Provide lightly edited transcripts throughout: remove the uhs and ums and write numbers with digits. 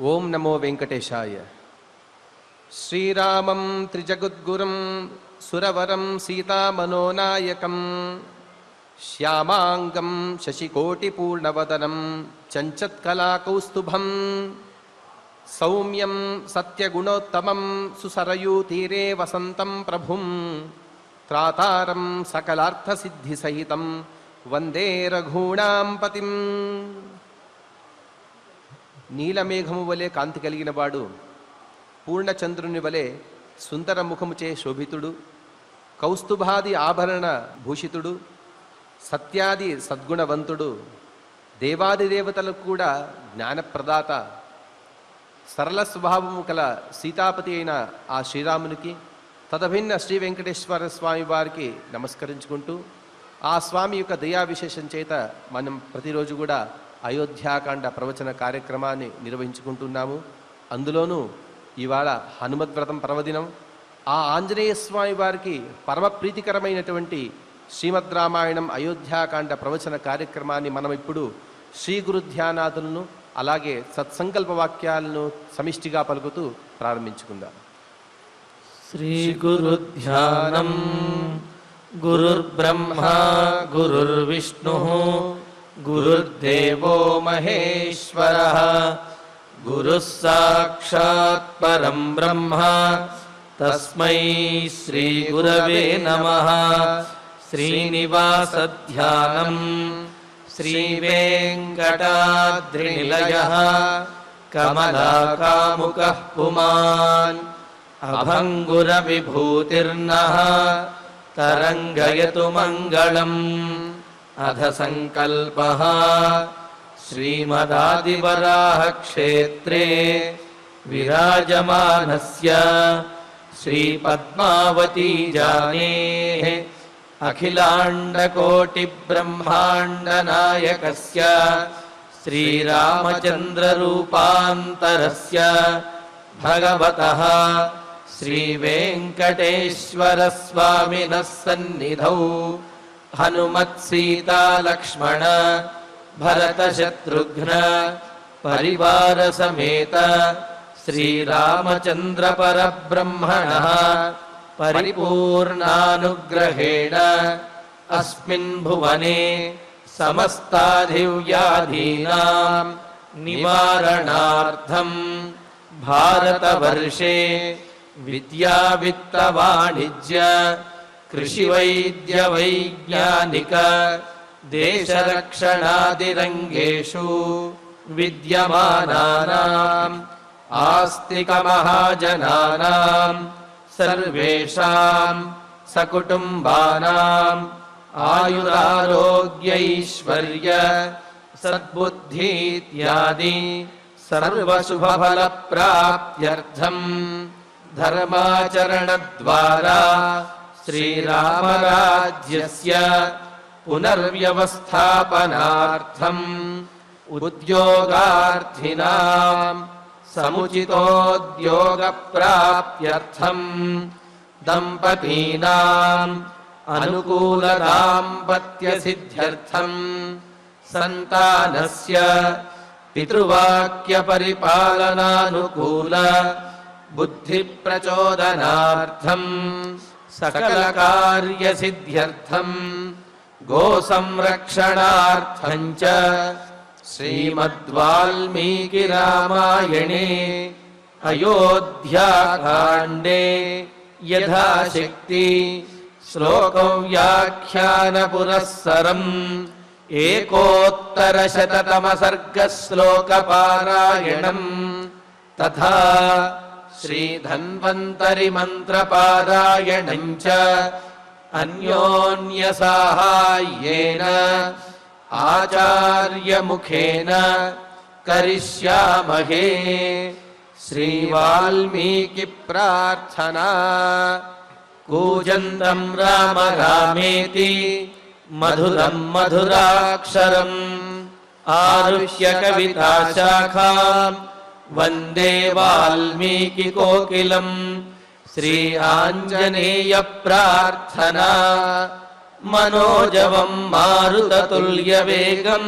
ఓం నమో వెంకటేశాయ. శ్రీరామం త్రిజగద్గురం సురవరం సీతామనోనాయకం శ్యామాంగం శశికోటిపూర్ణవదనం చంచత్కళాకౌస్తుభం సౌమ్యం సత్యగుణోత్తమం సుసరయూతీరే వసంతం ప్రభుం త్రాతారం సకలార్థసిద్ధిసహితం వందే రఘూణాం పతిం. నీలమేఘము వలె కాంతి కలిగిన వాడు, పూర్ణచంద్రుని వలె సుందర ముఖముచే శోభితుడు, కౌస్తుభాది ఆభరణ భూషితుడు, సత్యాది సద్గుణవంతుడు, దేవాది దేవతలకు కూడా జ్ఞానప్రదాత, సరళ స్వభావము కల సీతాపతి అయిన ఆ శ్రీరామునికి తదభిన్న శ్రీ వెంకటేశ్వర స్వామి వారికి నమస్కరించుకుంటూ, ఆ స్వామి యొక్క దయా విశేషం చేత మనం ప్రతిరోజు కూడా అయోధ్యాకాండ ప్రవచన కార్యక్రమాన్ని నిర్వహించుకుంటున్నాము. అందులోనూ ఇవాళ హనుమద్వ్రతం పర్వదినం. ఆ ఆంజనేయ స్వామి వారికి పరమ ప్రీతికరమైనటువంటి శ్రీమద్ రామాయణం అయోధ్యాకాండ ప్రవచన కార్యక్రమాన్ని మనం ఇప్పుడు శ్రీ గురు ధ్యానాదులను అలాగే సత్సంకల్ప వాక్యాలను సమిష్టిగా పలుకుతూ ప్రారంభించుకుందాం. శ్రీ గురు ధ్యానం. గురుర్బ్రహ్మా గురుర్విష్ణు గురుర్దేవో మహేశ్వరః. గురుః సాక్షాత్ పరం బ్రహ్మ తస్మై శ్రీ గురవే నమః. శ్రీనివాస ధ్యానం. శ్రీ వెంకటాద్రినిలయః కమలాకాముకః పుమాన్ అభంగుర విభూతిర్నః తరంగయతు మంగళం. అధ సంకల్పః శ్రీమదాదివరాహ క్షేత్రే విరాజమానస్య శ్రీ పద్మావతీ జానేః అఖిలాండకోటి బ్రహ్మాండ నాయకస్య శ్రీరామచంద్ర రూపాంతరస్య భగవతః శ్రీ వెంకటేశ్వర స్వామినః సన్నిధౌ హనుమత్ సీతా లక్ష్మణ భరత శత్రుఘ్న పరివార సమేత శ్రీరామచంద్ర పరబ్రహ్మణః పరిపూర్ణానుగ్రహేణ అస్మిన్ భువనే సమస్తాధివ్యాధీనాం నివారణార్థం భారతవర్షే విద్యా విత్త వాణిజ్య కృషి వైద్య వైజ్ఞానిక దేశరక్షణాదిరంగేషు విద్యమానానాం ఆస్తిక మహాజనానాం సర్వేషాం సకుటుంబానాం ఆయురారోగ్యైశ్వర్య సద్బుద్ధీత్యాది సర్వశుభఫల ప్రాప్త్యర్థం ధర్మాచరణద్వారా శ్రీరామరాజ్యస్య పునర్వ్యవస్థాపనార్థం ఉద్యోగార్థినాం సముచితోద్యోగ ప్రాప్త్యర్థం దంపతీనాం అనుకూల దాంపత్య సిద్ధ్యర్థం సంతానస్య పితృవాక్య పరిపాలనానుకూల బుద్ధి ప్రచోదనార్థం సకల కార్య సిద్ధ్యర్థం గో సంరక్షణార్థం చ శ్రీమద్వాల్మీకి రామాయణే అయోధ్యాకాండే యథాశక్తి శ్లోకం వ్యాఖ్యాన పురస్సరం ఏకోత్తరశతతమ సర్గ శ్లోక పారాయణం తథా శ్రీ ధన్వంతరి మంత్ర పారాయణం చ అన్యోన్య సాహాయ్యేన ఆచార్య ముఖేన కరిష్యామహే. శ్రీ వాల్మీకి ప్రార్థనా. కూజంతం రామ రామేతి మధురం మధురాక్షరం ఆరుహ్య కవితా శాఖాం వందే వాల్మీకి కోకిలం. శ్రీ ఆంజనేయ ప్రార్థనా. మనోజవం మారుతతుల్య వేగం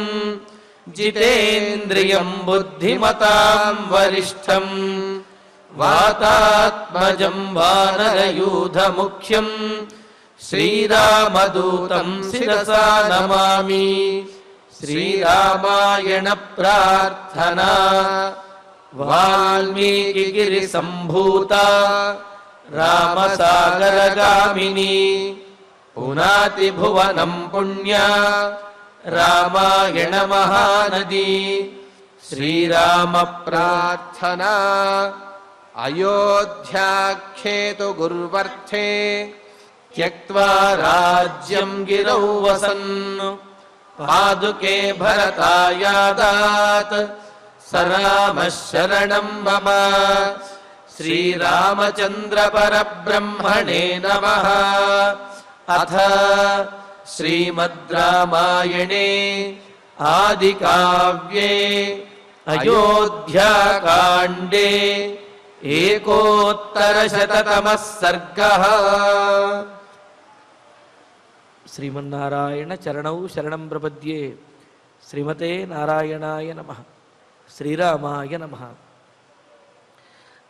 జితేంద్రియం బుద్ధిమతాం వరిష్టం వాతాత్మజం వానరయూధముఖ్యం శ్రీరామదూతం శిరసా నమామి. శ్రీరామాయణ ప్రార్థనా వాల్మీకిగిరి సంభూత రామసాగరగామిని పునాతి భువనం పుణ్య రామాయణ మహానది. శ్రీరామ ప్రార్థనా అయోధ్యాఖ్యేతు గుర్వర్ధే త్యక్త్వా రాజ్యం గిరౌ వసన్ పాదుకే భరతాయాదాత్ సరామః శరణం మమ. శ్రీరామచంద్ర పరబ్రహ్మణే నమః. అథ శ్రీమద్ రామాయణే ఆదికావ్యే అయోధ్యాకాండే ఏకోత్తరశతతమః సర్గః. శ్రీమన్నారాయణ చరణౌ శరణం ప్రపద్యే. శ్రీమతే నారాయణాయ నమః. శ్రీరామాయ నమః.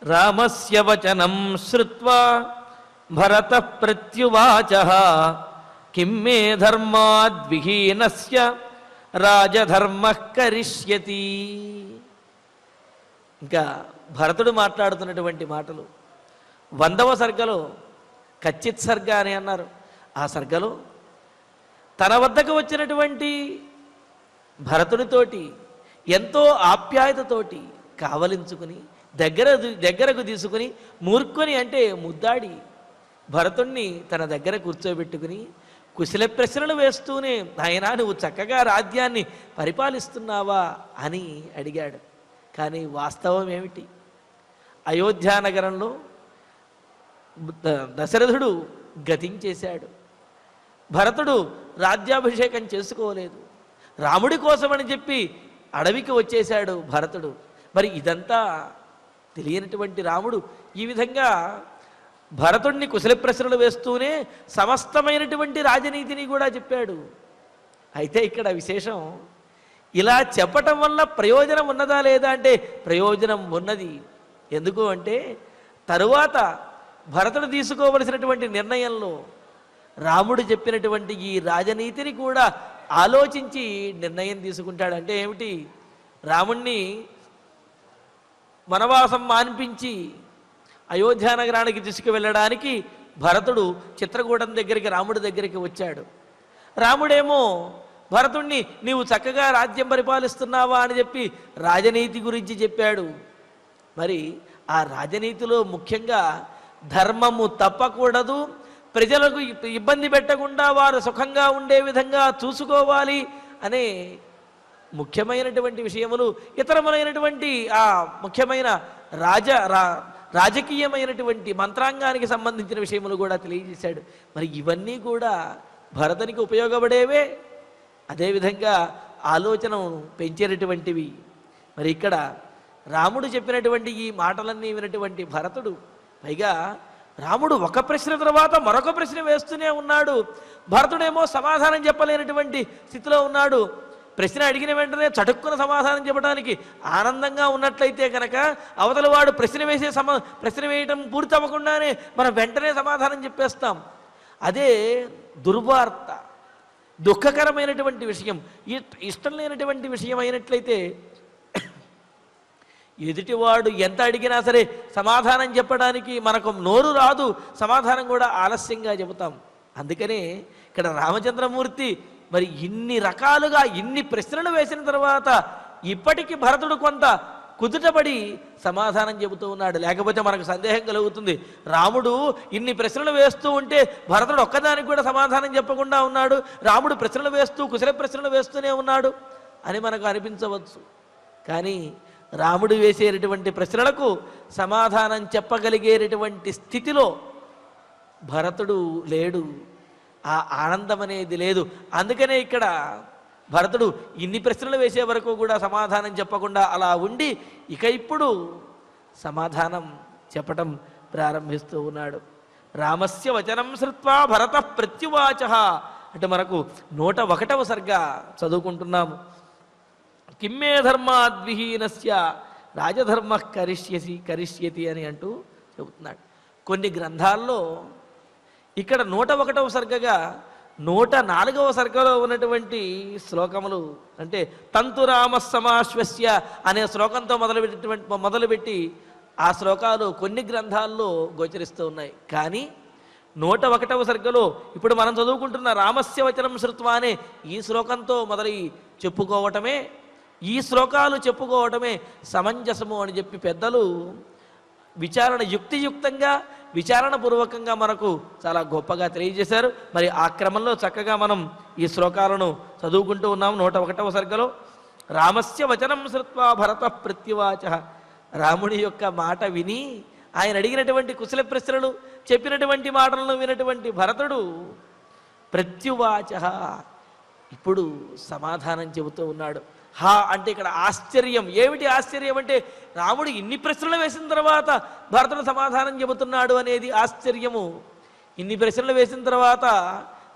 రామస్య వచనం శ్రుత్వా భరతః ప్రత్యువాచః కిం మే ధర్మాద్విహీనస్య రాజధర్మః కరిష్యతి. ఇంకా భరతుడు మాట్లాడుతున్నటువంటి మాటలు 100వ సర్గలో కచ్చిత్ సర్గ అని అన్నారు. ఆ సర్గలో తన వద్దకు వచ్చినటువంటి భరతుడితోటి ఎంతో ఆప్యాయతతోటి కావలించుకుని దగ్గరకు తీసుకుని మూర్ఖుని అంటే ముద్దాడి భరతుణ్ణి తన దగ్గర కూర్చోబెట్టుకుని కుశల ప్రశ్నలు వేస్తూనే నాయనా నువ్వు చక్కగా రాజ్యాన్ని పరిపాలిస్తున్నావా అని అడిగాడు. కానీ వాస్తవం ఏమిటి? అయోధ్యానగరంలో దశరథుడు గతించేశాడు. భరతుడు రాజ్యాభిషేకం చేసుకోలేదు. రాముడి కోసమని చెప్పి అడవికి వచ్చేశాడు భరతుడు. మరి ఇదంతా తెలియనటువంటి రాముడు ఈ విధంగా భరతుడిని కుశల ప్రశ్నలు వేస్తూనే సమస్తమైనటువంటి రాజనీతిని కూడా చెప్పాడు. అయితే ఇక్కడ విశేషం, ఇలా చెప్పటం వల్ల ప్రయోజనం ఉన్నదా లేదా అంటే ప్రయోజనం ఉన్నది. ఎందుకు అంటే తరువాత భరతుడు తీసుకోవలసినటువంటి నిర్ణయంలో రాముడు చెప్పినటువంటి ఈ రాజనీతిని కూడా ఆలోచించి నిర్ణయం తీసుకుంటాడు. అంటే ఏమిటి? రాముణ్ణి వనవాసం మాన్పించి అయోధ్యానగరానికి తీసుకువెళ్ళడానికి భరతుడు చిత్రకూటం దగ్గరికి రాముడి దగ్గరికి వచ్చాడు. రాముడేమో భరతుణ్ణి నీవు చక్కగా రాజ్యం పరిపాలిస్తున్నావా అని చెప్పి రాజనీతి గురించి చెప్పాడు. మరి ఆ రాజనీతిలో ముఖ్యంగా ధర్మము తప్పకూడదు, ప్రజలకు ఇబ్బంది పెట్టకుండా వారు సుఖంగా ఉండే విధంగా చూసుకోవాలి అనే ముఖ్యమైనటువంటి విషయములు, ఇతరములైనటువంటి ఆ ముఖ్యమైన రాజకీయమైనటువంటి మంత్రాంగానికి సంబంధించిన విషయములు కూడా తెలియజేశాడు. మరి ఇవన్నీ కూడా భరతునికి ఉపయోగపడేవే, అదేవిధంగా ఆలోచనను పెంచేటటువంటివి. మరి ఇక్కడ రాముడు చెప్పినటువంటి ఈ మాటలన్నీ వినటువంటి భరతుడు, పైగా రాముడు ఒక ప్రశ్న తర్వాత మరొక ప్రశ్న వేస్తూనే ఉన్నాడు. భరతుడేమో సమాధానం చెప్పలేనటువంటి స్థితిలో ఉన్నాడు. ప్రశ్న అడిగిన వెంటనే చటుక్కున సమాధానం చెప్పడానికి ఆనందంగా ఉన్నట్లయితే కనుక అవతల వాడు ప్రశ్న వేయటం పూర్తి అవ్వకుండానే మనం వెంటనే సమాధానం చెప్పేస్తాం. అదే దుర్వార్త, దుఃఖకరమైనటువంటి విషయం, ఇష్టం లేనటువంటి విషయం అయినట్లయితే ఎదుటివాడు ఎంత అడిగినా సరే సమాధానం చెప్పడానికి మనకు నోరు రాదు, సమాధానం కూడా ఆలస్యంగా చెబుతాం. అందుకనే ఇక్కడ రామచంద్రమూర్తి మరి ఇన్ని రకాలుగా ఇన్ని ప్రశ్నలు వేసిన తర్వాత ఇప్పటికీ భరతుడు కొంత కుదుటపడి సమాధానం చెబుతూ ఉన్నాడు. లేకపోతే మనకు సందేహం కలుగుతుంది, రాముడు ఇన్ని ప్రశ్నలు వేస్తూ ఉంటే భరతుడు ఒక్కదానికి కూడా సమాధానం చెప్పకుండా ఉన్నాడు, రాముడు ప్రశ్నలు వేస్తూ కుశల ప్రశ్నలు వేస్తూనే ఉన్నాడు అని మనకు అనిపించవచ్చు. కానీ రాముడు వేసేటటువంటి ప్రశ్నలకు సమాధానం చెప్పగలిగేటటువంటి స్థితిలో భరతుడు లేడు, ఆ ఆనందం అనేది లేదు. అందుకనే ఇక్కడ భరతుడు ఇన్ని ప్రశ్నలు వేసే వరకు కూడా సమాధానం చెప్పకుండా అలా ఉండి ఇక ఇప్పుడు సమాధానం చెప్పటం ప్రారంభిస్తూ ఉన్నాడు. రామస్య వచనం శ్రుత్వా భరత ప్రత్యువాచ అంటే మనకు 101వ సర్గ చదువుకుంటున్నాము. కిమ్మే ధర్మాద్విహీనస్య రాజధర్మ కరిష్యతి అని అంటూ చెబుతున్నాడు. కొన్ని గ్రంథాల్లో ఇక్కడ 101వ సర్గగా 104వ సర్గలో ఉన్నటువంటి శ్లోకములు అంటే తంతురామ సమాశ్వస్య అనే శ్లోకంతో మొదలుపెట్టి ఆ శ్లోకాలు కొన్ని గ్రంథాల్లో గోచరిస్తూ ఉన్నాయి. కానీ 101వ సర్గలో ఇప్పుడు మనం చదువుకుంటున్న రామస్య వచనం శ్రుత్వా అనే ఈ శ్లోకంతో మొదలై చెప్పుకోవటమే, ఈ శ్లోకాలు చెప్పుకోవటమే సమంజసము అని చెప్పి పెద్దలు యుక్తియుక్తంగా విచారణపూర్వకంగా మనకు చాలా గొప్పగా తెలియజేశారు. మరి ఆ క్రమంలో చక్కగా మనం ఈ శ్లోకాలను చదువుకుంటూ ఉన్నాం. 101వ సర్గలో రామస్య వచనం శ్రుత్వా భరత ప్రత్యువాచ, రాముడి యొక్క మాట విని ఆయన అడిగినటువంటి కుశల ప్రశ్నలు చెప్పినటువంటి మాటలను వినటువంటి భరతుడు ప్రత్యువాచ ఇప్పుడు సమాధానం చెబుతూ ఉన్నాడు. హా అంటే ఇక్కడ ఆశ్చర్యం. ఏమిటి ఆశ్చర్యం అంటే రాముడు ఇన్ని ప్రశ్నలు వేసిన తర్వాత భరతుడు సమాధానం చెబుతున్నాడు అనేది ఆశ్చర్యము. ఇన్ని ప్రశ్నలు వేసిన తర్వాత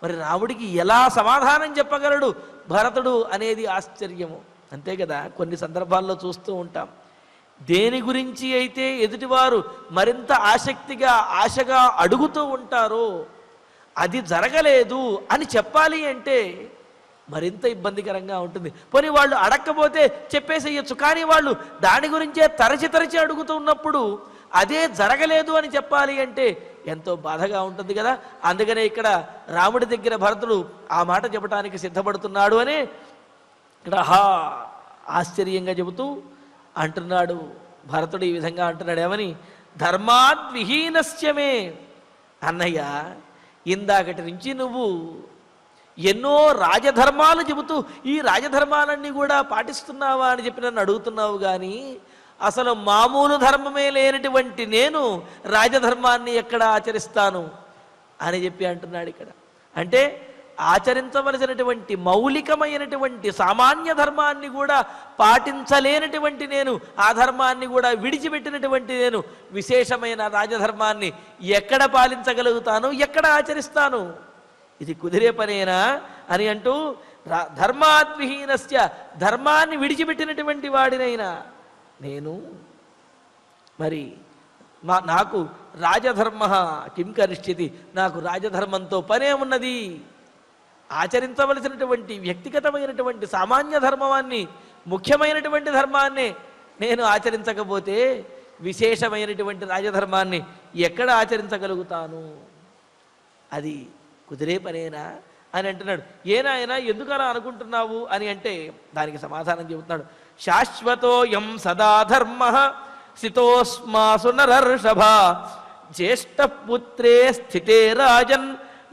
మరి రాముడికి ఎలా సమాధానం చెప్పగలడు భరతుడు అనేది ఆశ్చర్యము. అంతే కదా, కొన్ని సందర్భాల్లో చూస్తూ ఉంటాం. దేని గురించి అయితే ఎదుటివారు మరింత ఆశగా అడుగుతూ ఉంటారో అది జరగలేదు అని చెప్పాలి అంటే మరింత ఇబ్బందికరంగా ఉంటుంది. పోనీ వాళ్ళు అడగకపోతే చెప్పేసేయచ్చు, కానీ వాళ్ళు దాని గురించే తరచి అడుగుతూ ఉన్నప్పుడు అదే జరగలేదు అని చెప్పాలి అంటే ఎంతో బాధగా ఉంటుంది కదా. అందుకనే ఇక్కడ రాముడి దగ్గర భరతుడు ఆ మాట చెప్పడానికి సిద్ధపడుతున్నాడు అని ఇక్కడ ఆశ్చర్యంగా చెబుతూ అంటున్నాడు. భరతుడు ఈ విధంగా అంటున్నాడు, ఏమని? ధర్మాద్విహీనస్యమే. అన్నయ్య, ఇందాకటి నుంచి నువ్వు ఎన్నో రాజధర్మాలు చెబుతూ ఈ రాజధర్మాలన్నీ కూడా పాటిస్తున్నావా అని చెప్పి నన్ను అడుగుతున్నావు, కానీ అసలు మామూలు ధర్మమే లేనటువంటి నేను రాజధర్మాన్ని ఎక్కడ ఆచరిస్తాను అని చెప్పి అంటున్నాడు ఇక్కడ. అంటే ఆచరించవలసినటువంటి మౌలికమైనటువంటి సామాన్య ధర్మాన్ని కూడా పాటించలేనటువంటి నేను, ఆ ధర్మాన్ని కూడా విడిచిపెట్టినటువంటి నేను విశేషమైన రాజధర్మాన్ని ఎక్కడ పాలించగలుగుతాను, ఎక్కడ ఆచరిస్తాను? ఇది కుదిరే పనేనా అని అంటూ ధర్మాద్విహీనస్య, ధర్మాన్ని విడిచిపెట్టినటువంటి వాడినైనా నేను మరి నాకు రాజధర్మ కిం కరిష్యతి, నాకు రాజధర్మంతో పనే ఉన్నది. ఆచరించవలసినటువంటి వ్యక్తిగతమైనటువంటి సామాన్య ధర్మాన్ని, ముఖ్యమైనటువంటి ధర్మాన్ని నేను ఆచరించకపోతే విశేషమైనటువంటి రాజధర్మాన్ని ఎక్కడ ఆచరించగలుగుతాను? అది కుదిరే పనేనా అని అంటున్నాడు. ఏనాయనా ఎందుకలా అనుకుంటున్నావు అని అంటే దానికి సమాధానం చెబుతున్నాడు. శాశ్వతోయం సదా ధర్మ స్థితోస్మాసు నరర్షభ జ్యేష్ఠపుత్రే స్థితే రాజన్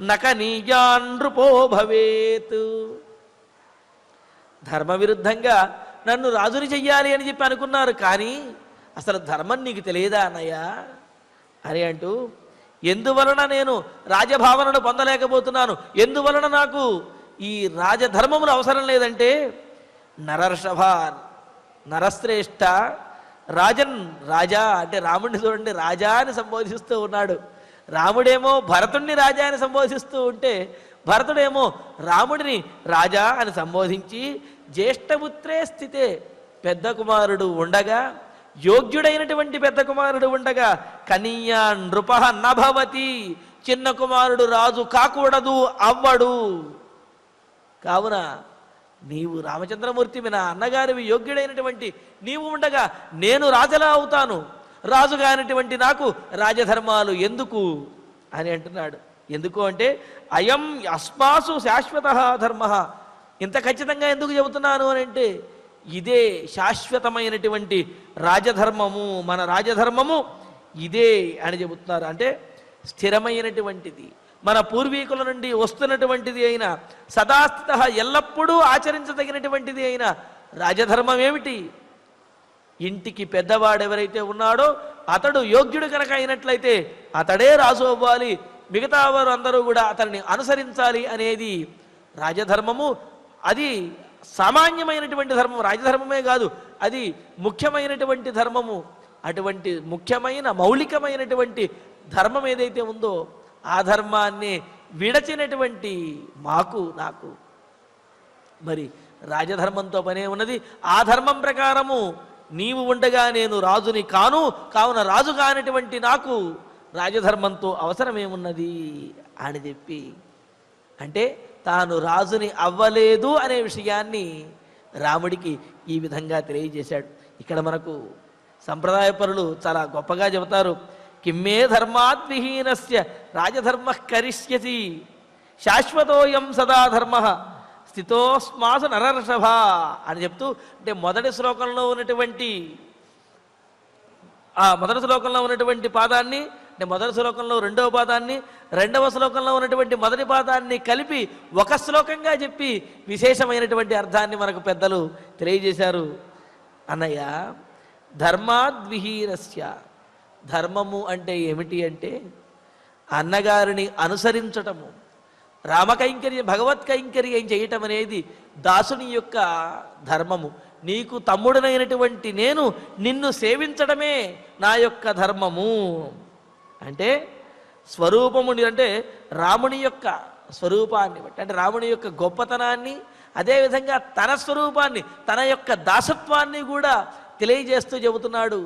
నకనీయాన్ నృపో భవేత్. ధర్మ విరుద్ధంగా నన్ను రాజుని చెయ్యాలి అని చెప్పి అనుకున్నారు, కానీ అసలు ధర్మం నీకు తెలియదా అన్నయ్య అని అంటూ, ఎందువలన నేను రాజభావనను పొందలేకపోతున్నాను, ఎందువలన నాకు ఈ రాజధర్మములు అవసరం లేదంటే, నరర్షభ నరశ్రేష్ఠ రాజన్, రాజా అంటే రాముడిని చూడండి రాజా అని సంబోధిస్తూ ఉన్నాడు. రాముడేమో భరతుడిని రాజా అని సంబోధిస్తూ ఉంటే భరతుడేమో రాముడిని రాజా అని సంబోధించి జ్యేష్ఠపుత్రే స్థితే, పెద్ద కుమారుడు ఉండగా, యోగ్యుడైనటువంటి పెద్ద కుమారుడు ఉండగా కనీయా నృప నభవతి, చిన్న కుమారుడు రాజు కాకూడదు, అవ్వడు. కావున నీవు రామచంద్రమూర్తి నా అన్నగారివి, యోగ్యుడైనటువంటి నీవు ఉండగా నేను రాజులా అవుతాను, రాజుగా అయినటువంటి నాకు రాజధర్మాలు ఎందుకు అని అంటున్నాడు. ఎందుకు అంటే అయం అస్మాసు శాశ్వత ధర్మ. ఇంత ఖచ్చితంగా ఎందుకు చెబుతున్నాను అని అంటే ఇదే శాశ్వతమైనటువంటి రాజధర్మము, మన రాజధర్మము ఇదే అని చెబుతున్నారు. అంటే స్థిరమైనటువంటిది, మన పూర్వీకుల నుండి వస్తున్నటువంటిది అయిన, సదాస్థిత ఎల్లప్పుడూ ఆచరించదగినటువంటిది అయిన రాజధర్మం ఏమిటి? ఇంటికి పెద్దవాడు ఎవరైతే ఉన్నాడో అతడు యోగ్యుడు కనుక అయినట్లయితే అతడే రాజు అవ్వాలి, మిగతా వారు అందరూ కూడా అతన్ని అనుసరించాలి అనేది రాజధర్మము. అది సామాన్యమైనటువంటి ధర్మం, రాజధర్మమే కాదు, అది ముఖ్యమైనటువంటి ధర్మము. అటువంటి ముఖ్యమైన మౌలికమైనటువంటి ధర్మం ఏదైతే ఉందో ఆ ధర్మాన్ని విడచినటువంటి నాకు మరి రాజధర్మంతో పనే ఉన్నది. ఆ ధర్మం ప్రకారము నీవు ఉండగా నేను రాజుని కాను, కావున రాజు కానటువంటి నాకు రాజధర్మంతో అవసరమేమున్నది అని చెప్పి, అంటే తాను రాజుని అవ్వలేదు అనే విషయాన్ని రాముడికి ఈ విధంగా తెలియజేశాడు. ఇక్కడ మనకు సంప్రదాయపరులు చాలా గొప్పగా చెబుతారు. కిమ్మే ధర్మాద్విహీనస్య రాజధర్మ కరిష్యతి శాశ్వతోయం సదా ధర్మ స్థితోస్మాసు నరర్షభ అని చెప్తూ, అంటే మొదటి శ్లోకంలో ఉన్నటువంటి పాదాన్ని, అంటే మొదటి శ్లోకంలో రెండవ పాదాన్ని, రెండవ శ్లోకంలో ఉన్నటువంటి మొదటి పాదాన్ని కలిపి ఒక శ్లోకంగా చెప్పి విశేషమైనటువంటి అర్థాన్ని మనకు పెద్దలు తెలియజేశారు. అన్నయ్య, ధర్మాద్విహీనస్య, ధర్మము అంటే ఏమిటి అంటే అన్నగారిని అనుసరించటము, రామకైంకర్యం భగవత్ కైంకర్యం చేయటం అనేది దాసుని యొక్క ధర్మము. నీకు తమ్ముడనైనటువంటి నేను నిన్ను సేవించడమే నా యొక్క ధర్మము. అంటే స్వరూపము అంటే రాముని యొక్క స్వరూపాన్ని బట్టి, అంటే రాముని యొక్క గొప్పతనాన్ని, అదేవిధంగా తన స్వరూపాన్ని, తన యొక్క దాసత్వాన్ని కూడా తెలియజేస్తూ చెబుతున్నాడు.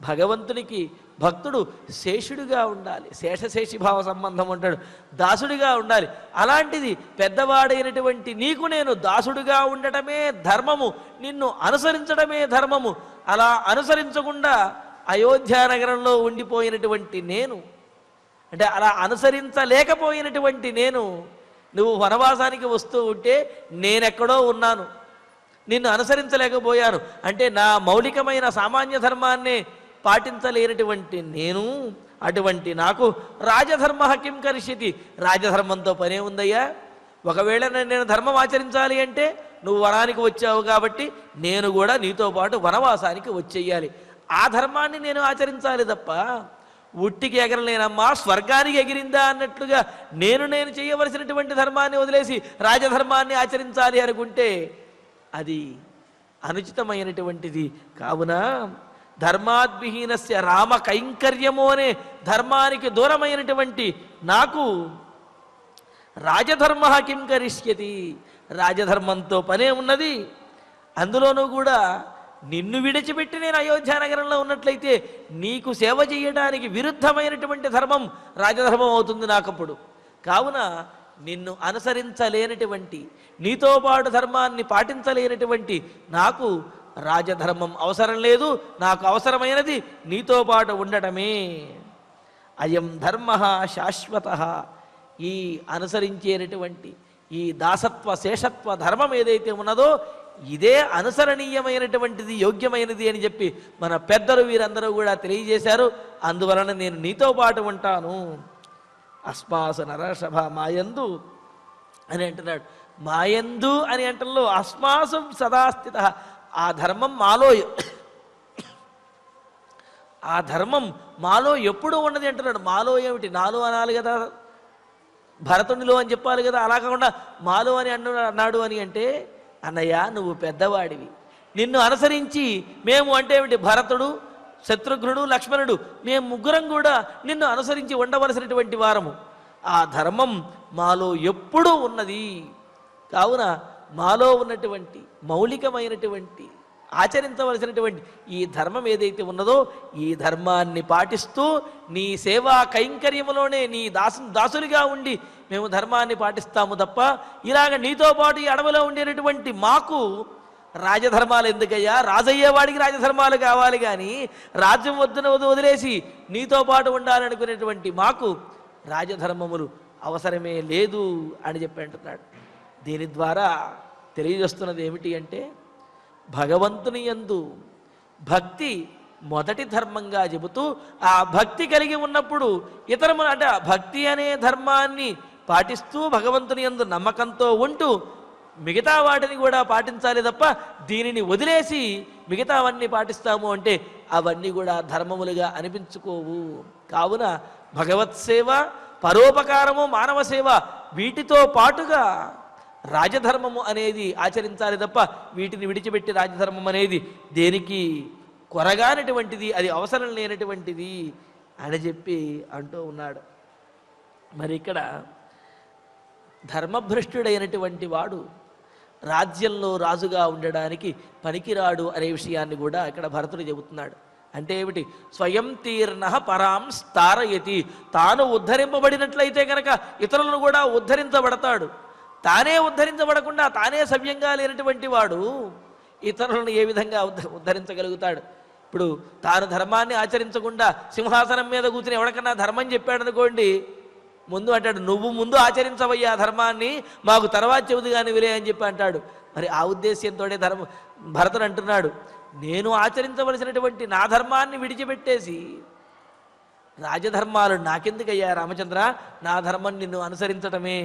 భగవంతునికి భక్తుడు శేషుడిగా ఉండాలి, శేషశేషిభావ సంబంధం అంటాడు, దాసుడిగా ఉండాలి. అలాంటిది పెద్దవాడైనటువంటి నీకు నేను దాసుడిగా ఉండటమే ధర్మము, నిన్ను అనుసరించడమే ధర్మము. అలా అనుసరించకుండా అయోధ్యానగరంలో ఉండిపోయినటువంటి నేను, అంటే అలా అనుసరించలేకపోయినటువంటి నేను, నువ్వు వనవాసానికి వస్తూ ఉంటే నేనెక్కడో ఉన్నాను, నిన్ను అనుసరించలేకపోయాను. అంటే నా మౌలికమైన సామాన్య ధర్మాన్నే పాటించలేనటువంటి నేను, అటువంటి నాకు రాజధర్మ కిం కరిష్యతి, రాజధర్మంతో పనే ఉందయ్యా. ఒకవేళ నేను ధర్మం ఆచరించాలి అంటే నువ్వు వనానికి వచ్చావు కాబట్టి నేను కూడా నీతో పాటు వనవాసానికి వచ్చేయాలి. ఆ ధర్మాన్ని నేను ఆచరించాలి తప్ప ఉట్టికి ఎగరలేనమ్మా స్వర్గానికి ఎగిరిందా అన్నట్లుగా నేను చేయవలసినటువంటి ధర్మాన్ని వదిలేసి రాజధర్మాన్ని ఆచరించాలి అనుకుంటే అది అనుచితమైనటువంటిది. కావున ధర్మాద్విహీనస్య రామ కైంకర్యము అనే ధర్మానికి దూరమైనటువంటి నాకు రాజధర్మ కిం కరిష్యతి, రాజధర్మంతో పనే ఉన్నది. అందులోనూ కూడా నిన్ను విడిచిపెట్టి నేను అయోధ్యానగరంలో ఉన్నట్లయితే నీకు సేవ చేయడానికి విరుద్ధమైనటువంటి ధర్మం రాజధర్మం అవుతుంది నాకప్పుడు. కావున నిన్ను అనుసరించలేనటువంటి, నీతో పాటు ధర్మాన్ని పాటించలేనటువంటి నాకు రాజధర్మం అవసరం లేదు. నాకు అవసరమైనది నీతో పాటు ఉండటమే. అయం ధర్మ శాశ్వత, ఈ అనుసరించేటటువంటి ఈ దాసత్వ శేషత్వ ధర్మం ఏదైతే ఉన్నదో ఇదే అనుసరణీయమైనటువంటిది, యోగ్యమైనది అని చెప్పి మన పెద్దలు వీరందరూ కూడా తెలియజేశారు. అందువలన నేను నీతో పాటు ఉంటాను. అస్మాసు నరషభ మాయందు అని అంటున్నాడు. మాయందు అని అంటల్లో అస్మాసు సదాస్థిత, ఆ ధర్మం మాలో, ఆ ధర్మం మాలో ఎప్పుడూ ఉన్నది అంటున్నాడు. మాలో ఏమిటి, నాలో అనాలి కదా, భరతునిలో అని చెప్పాలి కదా. అలా కాకుండా మాలో అని అన్నాడు అని అంటే, అన్నయ్య నువ్వు పెద్దవాడివి, నిన్ను అనుసరించి మేము అంటే ఏమిటి, భరతుడు, శత్రుఘ్నుడు, లక్ష్మణుడు, మేము ముగ్గురం కూడా నిన్ను అనుసరించి ఉండవలసినటువంటి వారము. ఆ ధర్మం మాలో ఎప్పుడూ ఉన్నది. కావున మాలో ఉన్నటువంటి మౌలికమైనటువంటి ఆచరించవలసినటువంటి ఈ ధర్మం ఏదైతే ఉన్నదో ఈ ధర్మాన్ని పాటిస్తూ నీ సేవా కైంకర్యములోనే నీ దాసులుగా ఉండి మేము ధర్మాన్ని పాటిస్తాము తప్ప ఇలాగ నీతో పాటు ఈ అడవిలో ఉండేటటువంటి మాకు రాజధర్మాలు ఎందుకయ్యా, రాజయ్యేవాడికి రాజధర్మాలు కావాలి కానీ రాజ్యం వదిలేసి నీతో పాటు ఉండాలనుకునేటువంటి మాకు రాజధర్మములు అవసరమే లేదు అని చెప్పి అంటున్నాడు. దీని ద్వారా తెలియజేస్తున్నది ఏమిటి అంటే భగవంతుని యందు భక్తి మొదటి ధర్మంగా చెబుతూ ఆ భక్తి కలిగి ఉన్నప్పుడు ఇతరము అంటే భక్తి అనే ధర్మాన్ని పాటిస్తూ భగవంతుని యందు నమ్మకంతో ఉంటూ మిగతా వాటిని కూడా పాటించాలి తప్ప దీనిని వదిలేసి మిగతావన్నీ పాటిస్తాము అంటే అవన్నీ కూడా ధర్మములుగా అనిపించుకోవు. కావున భగవత్ సేవ, పరోపకారము, మానవ సేవ వీటితో పాటుగా రాజధర్మము అనేది ఆచరించాలి తప్ప వీటిని విడిచిపెట్టి రాజధర్మం అనేది దేనికి కొరగానటువంటిది, అది అవసరం లేనటువంటిది అని చెప్పి అంటూ ఉన్నాడు. మరి ఇక్కడ ధర్మభ్రష్టుడైనటువంటి వాడు రాజ్యంలో రాజుగా ఉండడానికి పనికిరాడు అనే విషయాన్ని కూడా ఇక్కడ భరతుడు చెబుతున్నాడు. అంటే ఏమిటి? స్వయం తీర్ణ పరాం స్థారయతి. తాను ఉద్ధరింపబడినట్లయితే కనుక ఇతరులను కూడా ఉద్ధరించబడతాడు. తానే ఉద్ధరించబడకుండా తానే సవ్యంగా లేనటువంటి వాడు ఇతరులను ఏ విధంగా ఉద్ధరించగలుగుతాడు? ఇప్పుడు తాను ధర్మాన్ని ఆచరించకుండా సింహాసనం మీద కూర్చుని ఎవరికన్నా ధర్మం చెప్పాడు అనుకోండి, ముందు అంటాడు, నువ్వు ముందు ఆచరించవయ్యా ధర్మాన్ని, మాకు తర్వాత చెబుదు కానీ విలే అని చెప్పి అంటాడు. మరి ఆ ఉద్దేశ్యంతో భరతుడు అంటున్నాడు, నేను ఆచరించవలసినటువంటి నా ధర్మాన్ని విడిచిపెట్టేసి రాజధర్మాలు నాకెందుకయ్యా రామచంద్ర? నా ధర్మం నిన్ను అనుసరించటమే,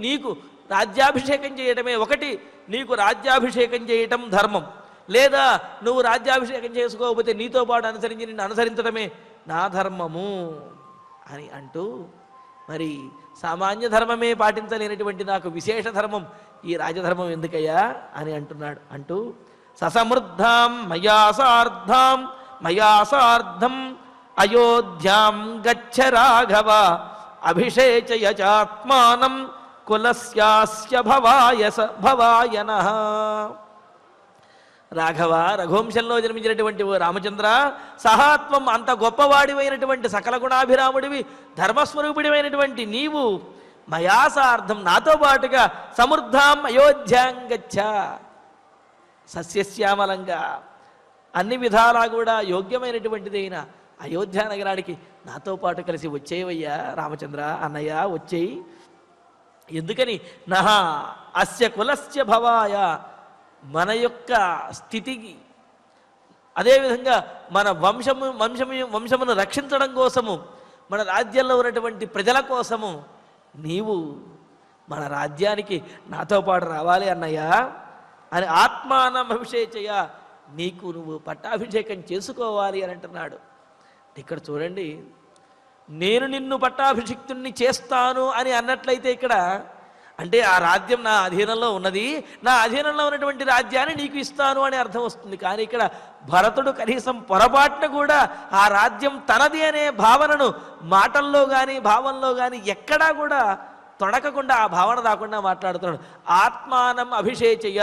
నీకు రాజ్యాభిషేకం చేయటమే. ఒకటి, నీకు రాజ్యాభిషేకం చేయటం ధర్మం, లేదా నువ్వు రాజ్యాభిషేకం చేసుకోకపోతే నీతో పాటు అనుసరించి నిన్ను అనుసరించడమే నా ధర్మము అని అంటూ, మరి సామాన్య ధర్మమే పాటించలేనటువంటి నాకు విశేష ధర్మం ఈ రాజధర్మం ఎందుకయ్యా అని అంటున్నాడు. అంటూ ససమృద్ధాం మయా సార్ధం అయోధ్యాం గచ్చ రాఘవ అభిషేచయ చాత్మానం కులస్యాస్య భవాయనః. రాఘవ, రఘువంశంలో జన్మించినటువంటి ఓ రామచంద్ర, సహాత్వం అంత గొప్పవాడివైనటువంటి సకల గుణాభిరాముడివి, ధర్మస్వరూపుడివైనటువంటి నీవు మయాసార్థం నాతో పాటుగా సమృద్ధాం అయోధ్యాంగచ్చ, సస్యశ్యామలంగా అన్ని విధాలా కూడా యోగ్యమైనటువంటిదైన అయోధ్య నగరానికి నాతో పాటు కలిసి వచ్చేవయ్యా రామచంద్ర, అన్నయ్య వచ్చేయి. ఎందుకని? నహా అస్య కులస్య భవాయ, మన యొక్క స్థితికి, అదేవిధంగా మన వంశమును రక్షించడం కోసము, మన రాజ్యంలో ఉన్నటువంటి ప్రజల కోసము నీవు మన రాజ్యానికి నాతో పాటు రావాలి అన్నయ్య అని ఆత్మానం అభిషేచయ, నీకు నువ్వు పట్టాభిషేకం చేసుకోవాలి అని అంటున్నాడు. ఇక్కడ చూడండి, నేను నిన్ను పట్టాభిషిక్తుణ్ణి చేస్తాను అని అన్నట్లయితే ఇక్కడ అంటే ఆ రాజ్యం నా అధీనంలో ఉన్నది, నా అధీనంలో ఉన్నటువంటి రాజ్యాన్ని నీకు ఇస్తాను అని అర్థం వస్తుంది. కానీ ఇక్కడ భరతుడు కనీసం పొరపాటున కూడా ఆ రాజ్యం తనది అనే భావనను మాటల్లో కానీ భావంలో కానీ ఎక్కడా కూడా తొడకకుండా, ఆ భావన రాకుండా మాట్లాడుతున్నాడు. ఆత్మానం అభిషేచయ్య,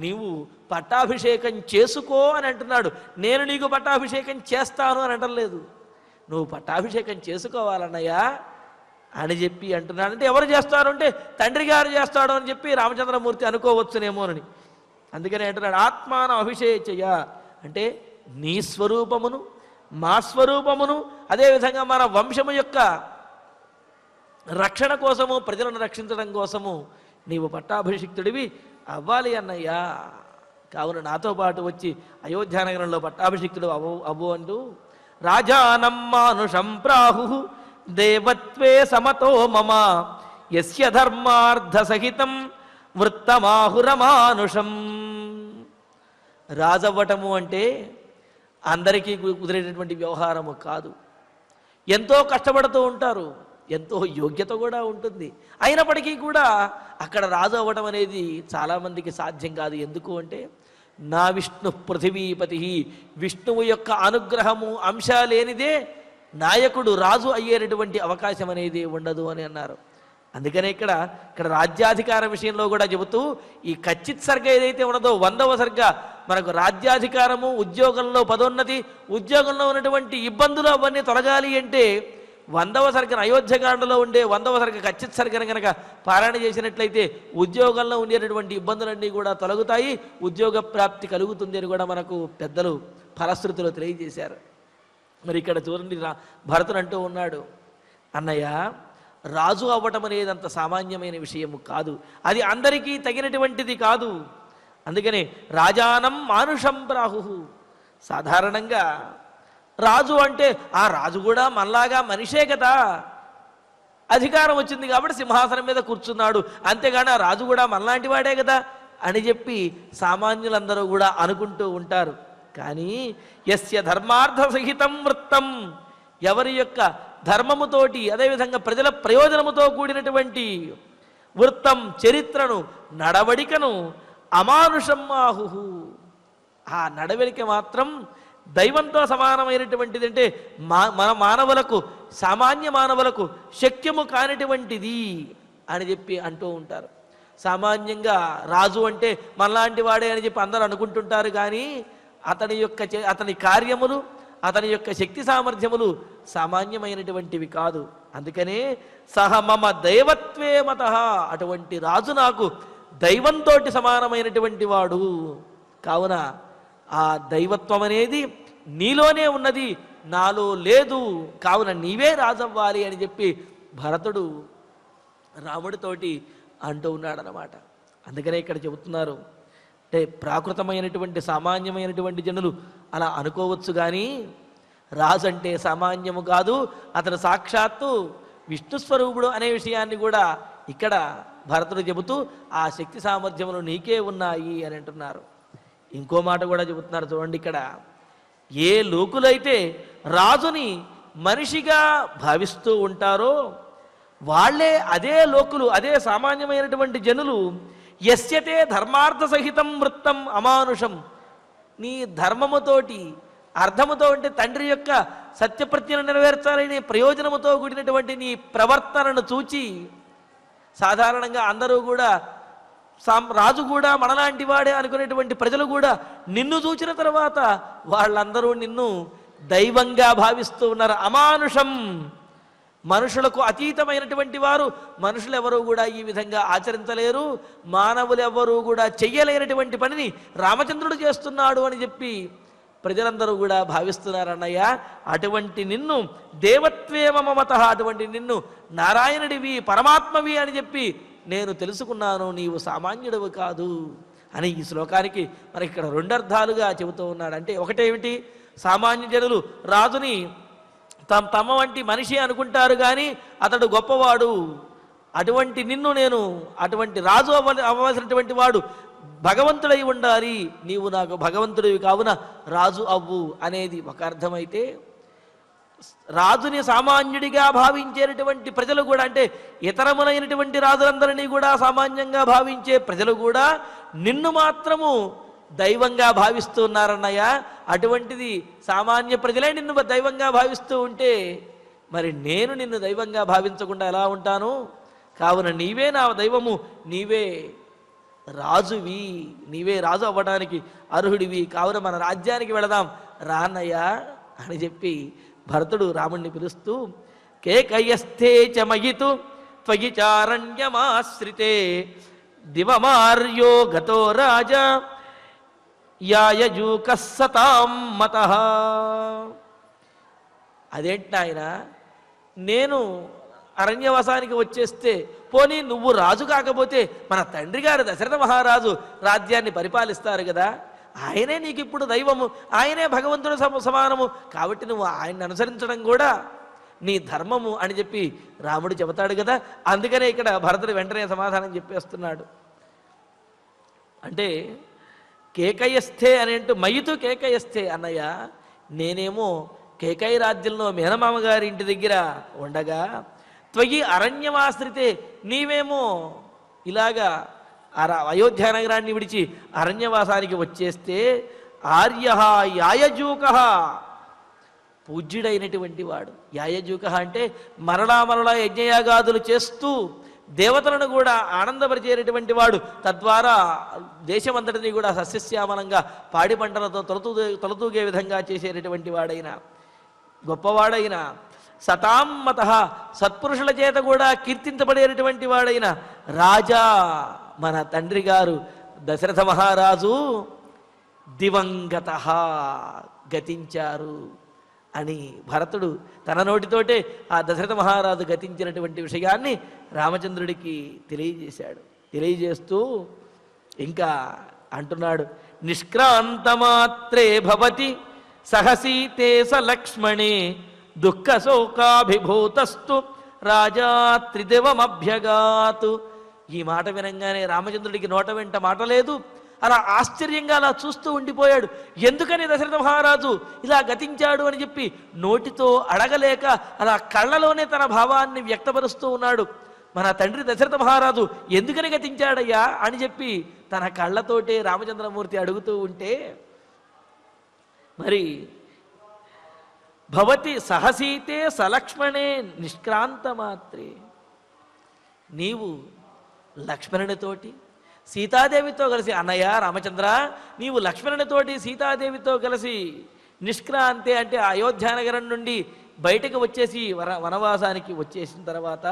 నీవు పట్టాభిషేకం చేసుకో అని అంటున్నాడు. నేను నీకు పట్టాభిషేకం చేస్తాను అని అంటలేదు, నువ్వు పట్టాభిషేకం చేసుకోవాలన్నయ్యా అని చెప్పి అంటున్నాడు. అంటే ఎవరు చేస్తారు అంటే తండ్రి గారు చేస్తాడు అని చెప్పి రామచంద్రమూర్తి అనుకోవచ్చునేమోనని. అందుకని అంటున్నాడు ఆత్మానం అభిషేచయ్య, అంటే నీ స్వరూపమును మా స్వరూపమును అదేవిధంగా మన వంశము యొక్క రక్షణ కోసము, ప్రజలను రక్షించడం కోసము నీవు పట్టాభిషిక్తుడివి అవ్వాలి అన్నయ్యా. కావున నాతో పాటు వచ్చి అయోధ్యానగరంలో పట్టాభిషిక్తుడు అవ్వు అంటూ రాజానం మానుషం ప్రాహు దేవత్వే సమతో మమ యస్య ధర్మార్థ సహితం వృత్తమాహురమానుషం. రాజవ్వటము అంటే అందరికీ కుదిరేటటువంటి వ్యవహారము కాదు. ఎంతో కష్టపడుతూ ఉంటారు, ఎంతో యోగ్యత కూడా ఉంటుంది. అయినప్పటికీ కూడా అక్కడ రాజు అవ్వటం అనేది చాలామందికి సాధ్యం కాదు. ఎందుకు అంటే నా విష్ణు పృథివీపతి, విష్ణువు యొక్క అనుగ్రహము అంశ లేనిదే నాయకుడు రాజు అయ్యేటటువంటి అవకాశం అనేది ఉండదు అని అన్నారు. అందుకనే ఇక్కడ రాజ్యాధికార విషయంలో కూడా చెబుతూ ఈ కచ్చిత్ సర్గ ఏదైతే ఉన్నదో 100వ సర్గ, మనకు రాజ్యాధికారము, ఉద్యోగంలో పదోన్నతి, ఉద్యోగంలో ఉన్నటువంటి ఇబ్బందులు అవన్నీ తొలగాలి అంటే 100వ సర్గను అయోధ్యకాండలో ఉండే 100వ సర్గ కచ్చిత్ సర్గను కనుక పారాయణ చేసినట్లయితే ఉద్యోగంలో ఉండేటటువంటి ఇబ్బందులన్నీ కూడా తొలగుతాయి, ఉద్యోగ ప్రాప్తి కలుగుతుంది అని కూడా మనకు పెద్దలు ఫలశ్రుతిలో తెలియజేశారు. మరి ఇక్కడ చూడండి, భరతుడు అంటూ ఉన్నాడు, అన్నయ్య రాజు అవ్వటం అనేది అంత సామాన్యమైన విషయము కాదు, అది అందరికీ తగినటువంటిది కాదు. అందుకనే రాజానం మానుషం ప్రాహు. సాధారణంగా రాజు అంటే ఆ రాజు కూడా మనలాగా మనిషే కదా, అధికారం వచ్చింది కాబట్టి సింహాసనం మీద కూర్చున్నాడు, అంతేగాని ఆ రాజు కూడా మనలాంటి వాడే కదా అని చెప్పి సామాన్యులందరూ కూడా అనుకుంటూ ఉంటారు. కానీ యస్య ధర్మార్థ సహితం వృత్తం, ఎవరి యొక్క ధర్మముతోటి అదేవిధంగా ప్రజల ప్రయోజనముతో కూడినటువంటి వృత్తం, చరిత్రను, నడవడికను అమానుషం ఆహు, ఆ నడవడిక మాత్రం దైవంతో సమానమైనటువంటిది. అంటే మన మానవులకు, సామాన్య మానవులకు శక్యము కానిటువంటిది అని చెప్పి అంటూ ఉంటారు. సామాన్యంగా రాజు అంటే మనలాంటి వాడే అని చెప్పి అందరూ అనుకుంటుంటారు, కానీ అతని కార్యములు, అతని యొక్క శక్తి సామర్థ్యములు సామాన్యమైనటువంటివి కాదు. అందుకనే సహ మమ దైవత్వే మతః, అటువంటి రాజు నాకు దైవంతో సమానమైనటువంటి వాడు. కావున ఆ దైవత్వం అనేది నీలోనే ఉన్నది, నాలో లేదు. కావున నీవే రాజవ్వాలి అని చెప్పి భరతుడు రాముడితోటి అంటూ ఉన్నాడనమాట. అందుకనే ఇక్కడ చెబుతున్నారు, అంటే ప్రాకృతమైనటువంటి సామాన్యమైనటువంటి జనులు అలా అనుకోవచ్చు, కానీ రాజు అంటే సామాన్యము కాదు, అతను సాక్షాత్తు విష్ణు స్వరూపుడు అనే విషయాన్ని కూడా ఇక్కడ భరతుడు చెబుతూ ఆ శక్తి సామర్థ్యములు నీకే ఉన్నాయి అని అంటున్నారు. ఇంకో మాట కూడా చెబుతున్నారు చూడండి. ఇక్కడ ఏ లోకులైతే రాజుని మనిషిగా భావిస్తూ ఉంటారో వాళ్ళే, అదే లోకులు, అదే సామాన్యమైనటువంటి జనులు, యస్యతే ధర్మార్థ సహితం వృత్తం అమానుషం, నీ ధర్మముతోటి అర్థముతో అంటే తండ్రి యొక్క సత్యప్రతిజ్ఞను నెరవేర్చాలని ప్రయోజనముతో కూడినటువంటి నీ ప్రవర్తనను చూచి సాధారణంగా అందరూ కూడా రాజు కూడా మనలాంటి వాడే అనుకునేటువంటి ప్రజలు కూడా నిన్ను చూచిన తర్వాత వాళ్ళందరూ నిన్ను దైవంగా భావిస్తూ ఉన్నారు. అమానుషం, మనుషులకు అతీతమైనటువంటి వారు, మనుషులు ఎవరూ కూడా ఈ విధంగా ఆచరించలేరు, మానవులు ఎవరూ కూడా చెయ్యలేనటువంటి పనిని రామచంద్రుడు చేస్తున్నాడు అని చెప్పి ప్రజలందరూ కూడా భావిస్తున్నారన్నయ్య. అటువంటి నిన్ను దేవత్వే మమ మతః, అటువంటి నిన్ను నారాయణుడివి, పరమాత్మవి అని చెప్పి నేను తెలుసుకున్నాను, నీవు సామాన్యుడివి కాదు అని ఈ శ్లోకానికి మనకి ఇక్కడ రెండు అర్థాలుగా చెబుతూ ఉన్నాడు. అంటే ఒకటేమిటి, సామాన్య జనులు రాజుని తమ వంటి మనిషి అనుకుంటారు, కానీ అతడు గొప్పవాడు, అటువంటి నిన్ను నేను, అటువంటి రాజు అవ్వాల్సినటువంటి వాడు భగవంతుడై ఉండాలి, నీవు నాకు భగవంతుడివి కావున రాజు అవ్వు అనేది ఒక అర్థమైతే, రాజుని సామాన్యుడిగా భావించేటటువంటి ప్రజలు కూడా, అంటే ఇతరములైనటువంటి రాజులందరినీ కూడా సామాన్యంగా భావించే ప్రజలు కూడా నిన్ను మాత్రము దైవంగా భావిస్తూ ఉన్నారన్నయ్య. అటువంటిది సామాన్య ప్రజలే నిన్ను దైవంగా భావిస్తూ ఉంటే మరి నేను నిన్ను దైవంగా భావించకుండా ఎలా ఉంటాను? కావున నీవే నా దైవము, నీవే రాజువి, నీవే రాజు అవ్వడానికి అర్హుడివి, కావున మన రాజ్యానికి వెళదాం రాన్నయ్య అని చెప్పి భరతుడు రాముణ్ణి పిలుస్తూ, కేకయస్థే చ మయితు త్వయి చారణ్యమాశ్రితే దివమార్యో గతో రాజా యాయజూకః సతాం మతః. అదేంటి నాయన, నేను అరణ్యవాసానికి వచ్చేస్తే, పోనీ నువ్వు రాజు కాకపోతే మన తండ్రి గారు దశరథ మహారాజు రాజ్యాన్ని పరిపాలిస్తారు కదా, ఆయనే నీకు ఇప్పుడు దైవము, ఆయనే భగవంతుడు సమానము, కాబట్టి నువ్వు ఆయన్ని అనుసరించడం కూడా నీ ధర్మము అని చెప్పి రాముడు చెబుతాడు కదా. అందుకనే ఇక్కడ భరతుడు వెంటనే సమాధానం చెప్పేస్తున్నాడు. అంటే కేకయస్థే అని అంటూ మయితు కేకయస్థే అన్నయ్య, నేనేమో కేకయ రాజ్యంలో మేనమామ గారి ఇంటి దగ్గర ఉండగా, త్వయి అరణ్యమాశ్రితే, నీవేమో ఇలాగా అయోధ్య నగరాన్ని విడిచి అరణ్యవాసానికి వచ్చేస్తే, ఆర్య యాయజూక, పూజ్యుడైనటువంటి వాడు. యాయజూక అంటే మరలా మరలా యజ్ఞయాగాదులు చేస్తూ దేవతలను కూడా ఆనందపరిచేటటువంటి వాడు, తద్వారా దేశమంతటిని కూడా సస్యశ్యామలంగా పాడి పంటలతో తొలతూగే విధంగా చేసేటటువంటి వాడైన గొప్పవాడైన, సతామ్మత సత్పురుషుల చేత కూడా కీర్తించబడేటటువంటి వాడైన రాజా, మన తండ్రి గారు దశరథ మహారాజు దివంగత, గతించారు అని భరతుడు తన నోటితోటే ఆ దశరథ మహారాజు గతించినటువంటి విషయాన్ని రామచంద్రుడికి తెలియజేశాడు. తెలియజేస్తూ ఇంకా అంటున్నాడు, నిష్క్రాంతమాత్రే భవతి సహసీతే సలక్ష్మణే దుఃఖ శోకాభిభూతస్తు రాజా త్రిదివమభ్యగాతు. ఈ మాట వినంగానే రామచంద్రుడికి నోట వెంట మాట లేదు, అలా ఆశ్చర్యంగా అలా చూస్తూ ఉండిపోయాడు. ఎందుకని దశరథ మహారాజు ఇలా గతించాడు అని చెప్పి నోటితో అడగలేక అలా కళ్ళలోనే తన భావాన్ని వ్యక్తపరుస్తూ ఉన్నాడు. మన తండ్రి దశరథ మహారాజు ఎందుకని గతించాడయ్యా అని చెప్పి తన కళ్ళతోటే రామచంద్రమూర్తి అడుగుతూ ఉంటే, మరి భవతి సహసీతే సలక్ష్మణే నిష్క్రాంత మాత్రే, నీవు లక్ష్మణునితోటి సీతాదేవితో కలిసి, అన్నయ్య రామచంద్ర, నీవు లక్ష్మణునితోటి సీతాదేవితో కలిసి నిష్క్రాంతి అంటే అయోధ్యానగరం నుండి బయటకు వచ్చేసి వనవాసానికి వచ్చేసిన తర్వాత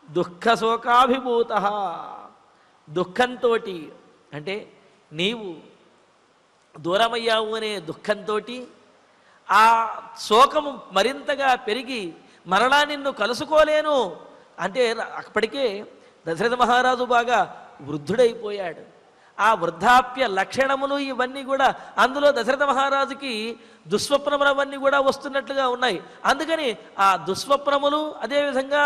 దుఃఖ శోకాభిభూత, దుఃఖంతో అంటే నీవు దూరమయ్యావు అనే దుఃఖంతో ఆ శోకము మరింతగా పెరిగి మరలా నిన్ను కలుసుకోలేను అంటే అప్పటికే దశరథ మహారాజు బాగా వృద్ధుడైపోయాడు. ఆ వృద్ధాప్య లక్షణములు ఇవన్నీ కూడా, అందులో దశరథ మహారాజుకి దుస్వప్నములవన్నీ కూడా వస్తున్నట్లుగా ఉన్నాయి. అందుకని ఆ దుస్వప్నములు అదేవిధంగా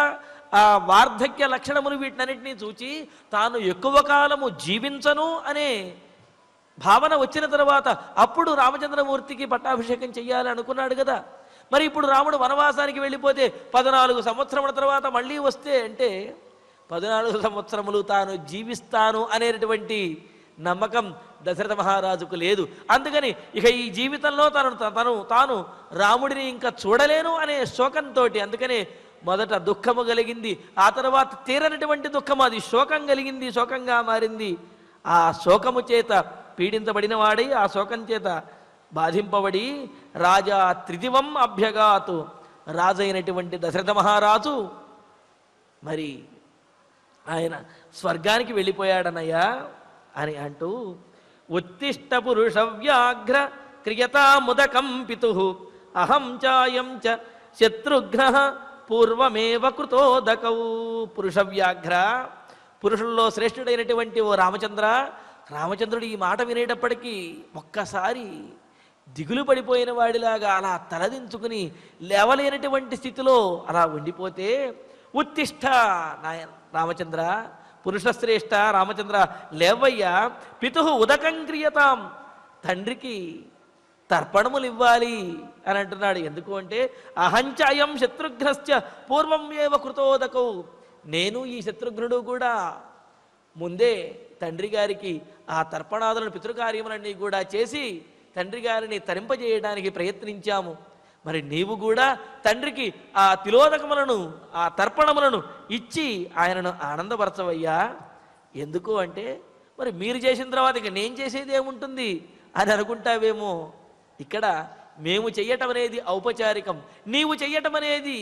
ఆ వార్ధక్య లక్షణములు వీటినన్నింటినీ చూచి తాను ఎక్కువ కాలము జీవించను అనే భావన వచ్చిన తర్వాత అప్పుడు రామచంద్రమూర్తికి పట్టాభిషేకం చెయ్యాలి అనుకున్నాడు కదా. మరి ఇప్పుడు రాముడు వనవాసానికి వెళ్ళిపోతే 14 సంవత్సరముల తర్వాత మళ్ళీ వస్తే అంటే 14 సంవత్సరములు తాను జీవిస్తాను అనేటువంటి నమ్మకం దశరథ మహారాజుకు లేదు. అందుకని ఇక ఈ జీవితంలో తాను రాముడిని ఇంకా చూడలేను అనే శోకంతో, అందుకనే మొదట దుఃఖము కలిగింది, ఆ తర్వాత తీరనటువంటి దుఃఖము అది శోకం కలిగింది, శోకంగా మారింది. ఆ శోకము చేత పీడించబడిన వాడి, ఆ శోకం చేత బాధింపబడి రాజా త్రిదివం అభ్యగాతు, రాజైనటువంటి దశరథ మహారాజు మరి ఆయన స్వర్గానికి వెళ్ళిపోయాడనయ్యా అని అంటూ, ఉత్తిష్ట పురుష వ్యాఘ్ర క్రియతాముదకం పితు అహం చాయం చ శత్రుఘ్న పూర్వమేవ కృతోదకౌ. పురుష వ్యాఘ్ర, పురుషుల్లో శ్రేష్ఠుడైనటువంటి ఓ రామచంద్ర, రామచంద్రుడు ఈ మాట వినేటప్పటికీ ఒక్కసారి దిగులు పడిపోయిన వాడిలాగా అలా తలదించుకుని లేవలేనటువంటి స్థితిలో అలా ఉండిపోతే, ఉత్తిష్ట రామచంద్ర, పురుషశ్రేష్ఠ రామచంద్ర లేవయ్యా, పితు ఉదకం క్రియతాం, తండ్రికి తర్పణములు ఇవ్వాలి అని అంటున్నాడు. ఎందుకు అంటే అహంచ అయం శత్రుఘ్నశ్చ పూర్వం ఏవ కృతోదకౌ, నేను ఈ శత్రుఘ్నుడు కూడా ముందే తండ్రి గారికి ఆ తర్పణాదులను పితృకార్యములన్నీ కూడా చేసి తండ్రి గారిని తరింపజేయడానికి ప్రయత్నించాము. మరి నీవు కూడా తండ్రికి ఆ తిలోదకములను ఆ తర్పణములను ఇచ్చి ఆయనను ఆనందపరచవయ్యా. ఎందుకు అంటే మరి మీరు చేసిన తర్వాత ఇక నేను చేసేది ఏముంటుంది అని అనుకుంటావేమో. ఇక్కడ మేము చెయ్యటం అనేది ఔపచారికం, నీవు చెయ్యటం అనేది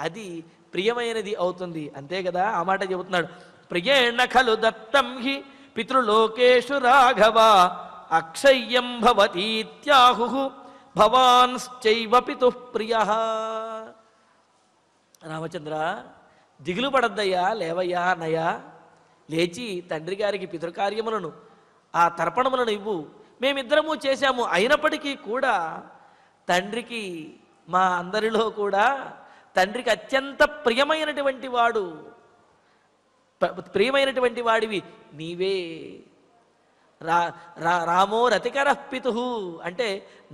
అది ప్రియమైనది అవుతుంది. అంతే కదా, ఆ మాట చెబుతున్నాడు. ప్రియేణ ఖలు దత్తం హి పితృలోకేషు రాఘవ అక్షయ్యం భవతీత్యాహు భవాన్శ్చైవ పితుః ప్రియః. రామచంద్ర, దిగులు పడద్దయ్యా, లేవయ్యా అన్నయ్యా, లేచి తండ్రి గారికి పితృకార్యములను ఆ తర్పణములను ఇవ్వు. మేమిద్దరము చేశాము, అయినప్పటికీ కూడా తండ్రికి మా అందరిలో కూడా తండ్రికి అత్యంత ప్రియమైనటువంటి వాడు, ప్రియమైనటువంటి వాడివి నీవే. రామో రతికర పితు అంటే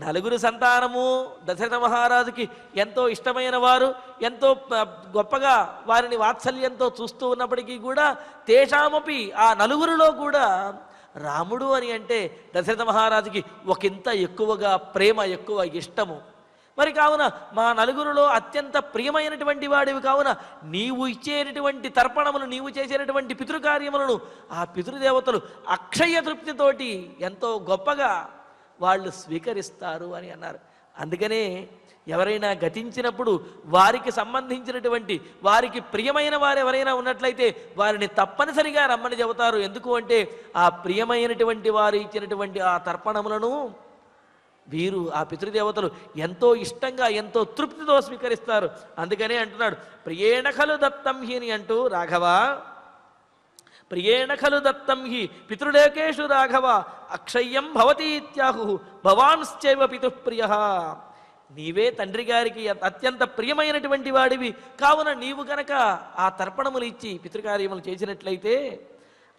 నలుగురు సంతానము దశరథ మహారాజుకి ఎంతో ఇష్టమైన వారు, ఎంతో గొప్పగా వారిని వాత్సల్యంతో చూస్తూ ఉన్నప్పటికీ కూడా తేషామపి ఆ నలుగురిలో కూడా రాముడు అని అంటే దశరథ మహారాజుకి ఒకంత ఎక్కువగా ప్రేమ, ఎక్కువ ఇష్టము. మరి కావున మా నలుగురిలో అత్యంత ప్రియమైనటువంటి వాడివి కావున నీవు ఇచ్చేటటువంటి తర్పణములు, నీవు చేసేటటువంటి పితృకార్యములను ఆ పితృదేవతలు అక్షయ తృప్తితోటి ఎంతో గొప్పగా వాళ్ళు స్వీకరిస్తారు అని అన్నారు. అందుకనే ఎవరైనా గతించినప్పుడు వారికి సంబంధించినటువంటి వారికి ప్రియమైన వారు ఎవరైనా ఉన్నట్లయితే వారిని తప్పనిసరిగా రమ్మని చెబుతారు. ఎందుకు అంటే ఆ ప్రియమైనటువంటి వారు ఇచ్చినటువంటి ఆ తర్పణములను వీరు ఆ పితృదేవతలు ఎంతో ఇష్టంగా ఎంతో తృప్తితో స్వీకరిస్తారు. అందుకనే అంటున్నాడు ప్రియేణ ఖలు దత్తం హి అని అంటూ, రాఘవ ప్రియేణ ఖలు దత్తం హి పితృలోకేషు రాఘవ అక్షయ్యం భవతీత్యాహు భవాన్శ్చైవ పితుః ప్రియః. నీవే తండ్రి గారికి అత్యంత ప్రియమైనటువంటి వాడివి కావున నీవు గనక ఆ తర్పణములు ఇచ్చి పితృకార్యములు చేసినట్లయితే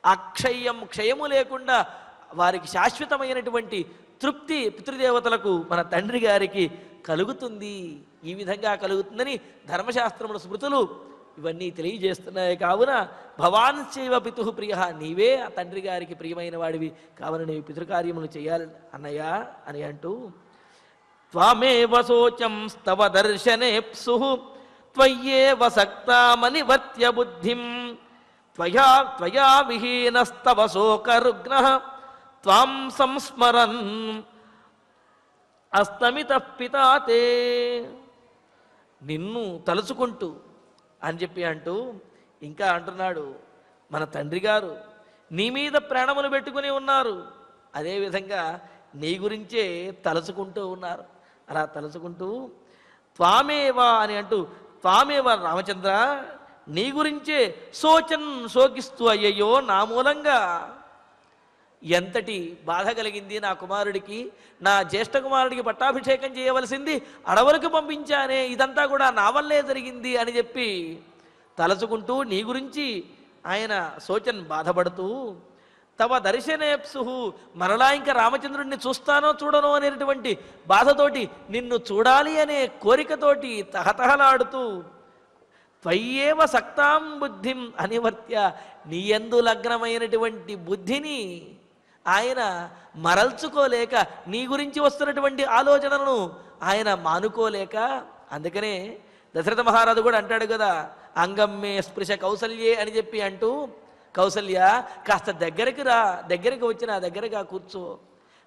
అక్షయ్యం, క్షయము లేకుండా వారికి శాశ్వతమైనటువంటి తృప్తి పితృదేవతలకు మన తండ్రి గారికి కలుగుతుంది. ఈ విధంగా కలుగుతుందని ధర్మశాస్త్రముల స్మృతులు ఇవన్నీ తెలియజేస్తున్నాయి. కావున భవాన్ చైవ పితుః ప్రియ, నీవే ఆ తండ్రి గారికి ప్రియమైన వాడివి కావున నీవు పితృకార్యములు చేయాలి అన్నయ్య అని అంటూ, త్వామేవ శోచం స్తవ దర్శనేప్సు త్వయ్యేవ సక్తామనివర్త్య బుద్ధిం త్వయా విహీనస్తవ శోకరుగ్నః త్వాం సంస్మరన్ అస్తమిత పితాతే. నిన్ను తలుచుకుంటూ అని చెప్పి అంటూ ఇంకా అంటున్నాడు, మన తండ్రి గారు నీ మీద ప్రాణములు పెట్టుకుని ఉన్నారు, అదేవిధంగా నీ గురించే తలుచుకుంటూ ఉన్నారు. అలా తలుచుకుంటూ త్వామేవా అని అంటూ, త్వామేవ రామచంద్ర నీ గురించే శోకిస్తూ అయ్యయ్యో నా మూలంగా ఎంతటి బాధ కలిగింది నా కుమారుడికి, నా జ్యేష్ఠ కుమారుడికి పట్టాభిషేకం చేయవలసింది అడవులకు పంపించానే, ఇదంతా కూడా నా వల్లే జరిగింది అని చెప్పి తలచుకుంటూ నీ గురించి ఆయన శోచన్ బాధపడుతూ, తవ దర్శనేప్సు మరలా ఇంకా రామచంద్రుడిని చూస్తానో చూడనో అనేటువంటి బాధతోటి, నిన్ను చూడాలి అనే కోరికతోటి తహతహలాడుతూ, త్వయ్యేవ సక్తాం బుద్ధిం అనివర్త్య నీ యందు లగ్నమైనటువంటి బుద్ధిని ఆయన మరల్చుకోలేక, నీ గురించి వస్తున్నటువంటి ఆలోచనలను ఆయన మానుకోలేక, అందుకనే దశరథ మహారాజు కూడా అంటాడు కదా, అంగమ్మే స్పృశ కౌసల్యే అని చెప్పి అంటూ, కౌసల్య కాస్త దగ్గరికి రా, దగ్గరికి వచ్చి నా దగ్గరగా కూర్చో,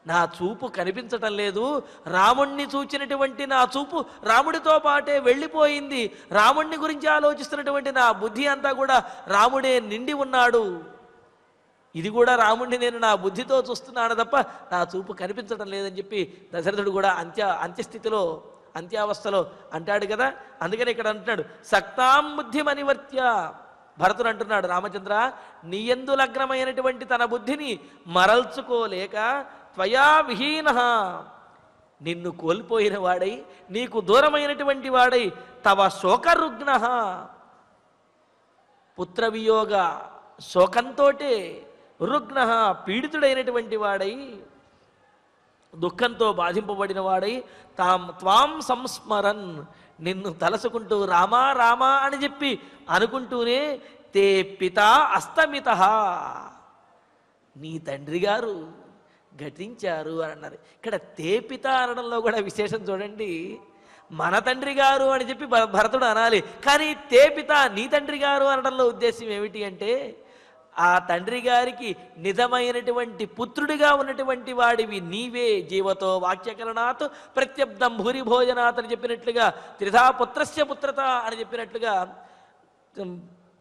నా చూపు కనిపించటం లేదు, రాముణ్ణి చూచినటువంటి నా చూపు రాముడితో పాటే వెళ్ళిపోయింది, రాముణ్ణి గురించి ఆలోచిస్తున్నటువంటి నా బుద్ధి అంతా కూడా రాముడే నిండి ఉన్నాడు, ఇది కూడా రాముణ్ణి నేను నా బుద్ధితో చూస్తున్నాను తప్ప నా చూపు కనిపించటం లేదని చెప్పి దశరథుడు కూడా అంత్యస్థితిలో అంత్యావస్థలో అంటాడు కదా. అందుకని ఇక్కడ అంటున్నాడు సక్తాం బుద్ధిం అనివర్త్య. భరతుడు అంటున్నాడు, రామచంద్ర నీ యందు లగ్నమైనటువంటి తన బుద్ధిని మరల్చుకోలేక, త్వయా విహీన నిన్ను కోల్పోయిన వాడై, నీకు దూరమైనటువంటి వాడై, తవ శోకరుగ్న పుత్రవియోగ శోకంతోటే, రుగ్న పీడితుడైనటువంటి వాడై, దుఃఖంతో బాధింపబడిన వాడై, త్వాం సంస్మరన్ నిన్ను తలసుకుంటూ రామా రామా అని చెప్పి అనుకుంటూనే, తే పితా అస్తమిత నీ తండ్రి గారు ఘటించారు అని అన్నారు. ఇక్కడ తే పిత అనడంలో కూడా విశేషం చూడండి, మన తండ్రి గారు అని చెప్పి భరతుడు అనాలి, కానీ తే పిత నీ తండ్రి గారు అనడంలో ఉద్దేశం ఏమిటి అంటే, ఆ తండ్రి గారికి నిజమైనటువంటి పుత్రుడిగా ఉన్నటువంటి వాడివి నీవే, జీవతో వాక్యకరణాత్ ప్రత్యబ్దం భూరి భోజనాత్ అని చెప్పినట్లుగా, త్రిధా పుత్రస్య పుత్రత అని చెప్పినట్లుగా,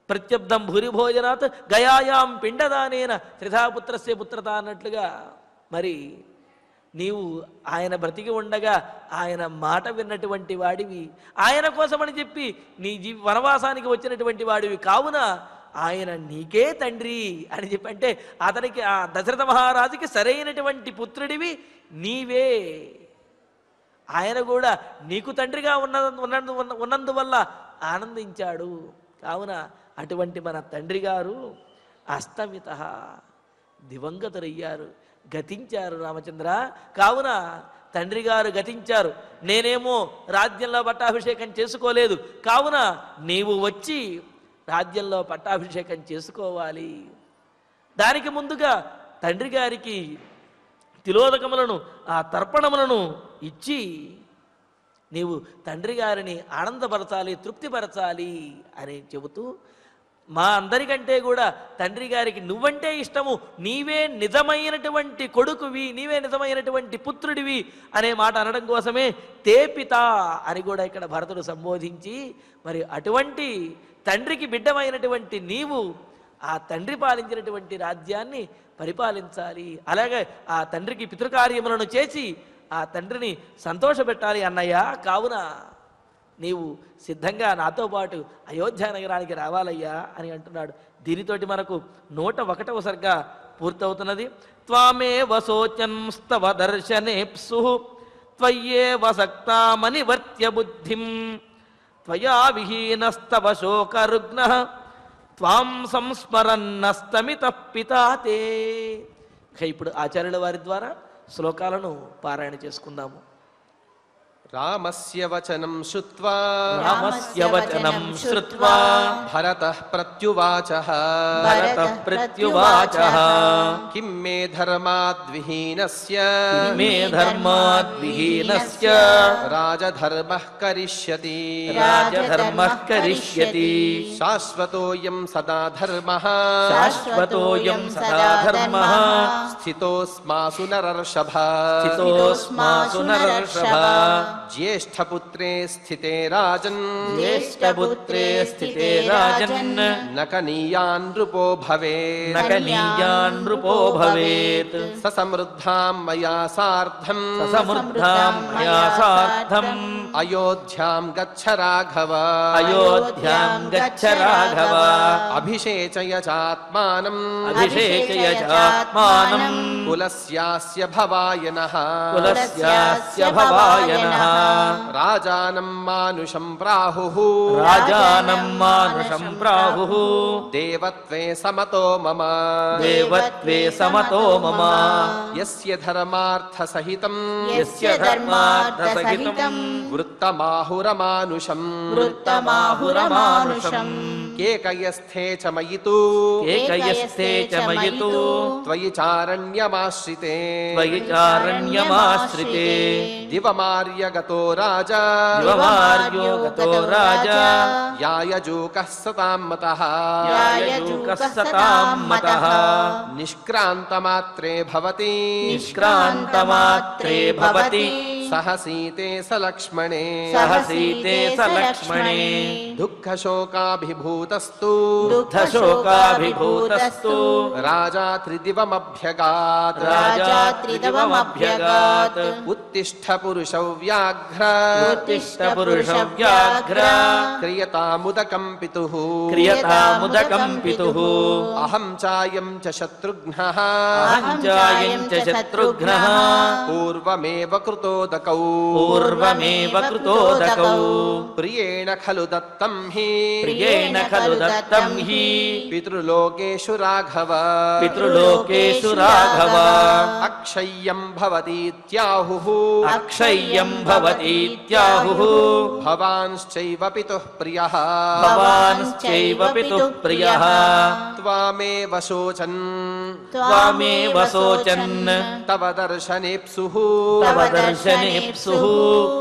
ప్రత్యబ్దం భూరి భోజనాత్ గయాయాం పిండదానేన త్రిధా పుత్రస్య పుత్రత అన్నట్లుగా, మరి నీవు ఆయన బ్రతికి ఉండగా ఆయన మాట విన్నటువంటి వాడివి, ఆయన కోసమని చెప్పి నీ వనవాసానికి వచ్చినటువంటి వాడివి, కావున ఆయన నీకే తండ్రి అని చెప్పి అంటే, అతనికి ఆ దశరథ మహారాజుకి సరైనటువంటి పుత్రుడివి నీవే, ఆయన కూడా నీకు తండ్రిగా ఉన్నందువల్ల ఆనందించాడు. కావున అటువంటి మన తండ్రి గారు అస్తమిత దివంగతులయ్యారు, గతించారు రామచంద్ర. కావున తండ్రి గారు గతించారు, నేనేమో రాజ్యంలో పట్టాభిషేకం చేసుకోలేదు, కావున నీవు వచ్చి రాజ్యంలో పట్టాభిషేకం చేసుకోవాలి. దానికి ముందుగా తండ్రి గారికి తిలోదకములను ఆ తర్పణములను ఇచ్చి నీవు తండ్రి గారిని ఆనందపరచాలి, తృప్తిపరచాలి అని చెబుతూ, మా అందరికంటే కూడా తండ్రి గారికి నువ్వంటే ఇష్టము, నీవే నిజమైనటువంటి కొడుకువి, నీవే నిజమైనటువంటి పుత్రుడివి అనే మాట అనడం కోసమే తే పిత అని కూడా ఇక్కడ భరతుడు సంబోధించి, మరి అటువంటి తండ్రికి బిడ్డమైనటువంటి నీవు ఆ తండ్రి పాలించినటువంటి రాజ్యాన్ని పరిపాలించాలి, అలాగే ఆ తండ్రికి పితృకార్యములను చేసి ఆ తండ్రిని సంతోషపెట్టాలి అన్నయ్య. కావున నీవు సిద్ధంగా నాతో పాటు అయోధ్య నగరానికి రావాలయ్యా అని అంటున్నాడు. దీనితోటి మనకు 101వ సర్గ పూర్తవుతున్నది. త్వామేవ శోచంస్తవ దర్శనేప్సు త్వయ్యేవ సక్తామనివర్త్య బుద్ధిం త్వయా విహీనస్తవ శోకరుగ్నః త్వాం సంస్మరన్నస్తమిత పితాతే. ఇప్పుడు ఆచార్యుల వారి ద్వారా శ్లోకాలను పారాయణ చేసుకుందాము. రామస్య వచనం శ్రుత్వా రామస్య వచనం శ్రుత్వా భరతః ప్రత్యువాచః భరతః ప్రత్యువాచః కిం మే ధర్మాద్విహీనస్య మే ధర్మాద్విహీనస్య రాజధర్మః కరిష్యతి రాజధర్మః కరిష్యతి శాశ్వతోయం సదా ధర్మః శాశ్వతోయం సదా ధర్మః స్థితోస్మాసు నరర్షభ స్థితోస్మాసు నరర్షభ జ్యేష్ఠపుత్రే స్థితే రాజన్ జ్యేష్ఠపుత్రే స్థితే రాజన్ నకనీయాన్ నృపో భవేత్ నకనీయాన్ నృపో భవేత్ ససమృద్ధాం మయా సార్ధం సమృద్ధాం మయా సార్ధం అయోధ్యాం గచ్చ రాఘవ అయోధ్యాం గచ్చ రాఘవ అభిషేచయ చాత్మానం అభిషేచయ చాత్మానం కులస్యాస్య భవాయనః కులస్యాస్య భవాయనః రాజానం మానుషం ప్రాహుః రాజానం మానుషం ప్రాహుః దేవత్వే సమతో మమ దేవత్వే సమతో మమ యస్య ధర్మార్థ సహితం యస్య ధర్మార్థ సహితం వృత్తమాహురమానుషం వృత్తమాహురమానుషం కేకయస్థే చ మయితు ఏకయస్థే చ మయితు త్వయి చారణ్యమాశ్రితే త్వయి చారణ్యమాశ్రితే దివమార్యగతో రాజా యువమార్యో గతో రాజా యాయజూకః సతాం మతః యాయజూకః సతాం మతః నిష్క్రాంతమాత్రే భవతి నిష్క్రాంతమాత్రే భవతి సహ సీతే సలక్ష్మణే సహ సీతే సలక్ష్మణే దుఃఖశోకాభిభూతస్తు దుఃఖశోకాభిభూతస్తు రాజా త్రిదివమభ్యగాత్ రాజా త్రిదివమభ్యగాత్ ఉత్తిష్ఠ పురుషౌ వ్యాఘ్ర ఉత్తిష్ఠ పురుషౌ వ్యాఘ్ర క్రియతాముదకం పితుః క్రియతాముదకం పితుః అహం చాయం చ శత్రుఘ్నః అహం చాయం చ శత్రుఘ్నః పూర్వమేవ కృతోదకౌ పూర్వమేవ కృతోదకౌ ప్రియేణ ఖలు దత్తం హి ప్రియేణ ఖలు దత్తం హి పితృలోకేషు రాఘవ పితృలోకేషు రాఘవ అక్షయ్యం భవతీత్యాహుః అక్షయ్యం భవతీత్యాహుః భవాంశ్చైవ పితుః ప్రియః భవాంశ్చైవ పితుః ప్రియః త్వామేవ శోచన్ త్వామేవ శోచన్ తవ దర్శనేప్సుః తవ దర్శనేప్సుః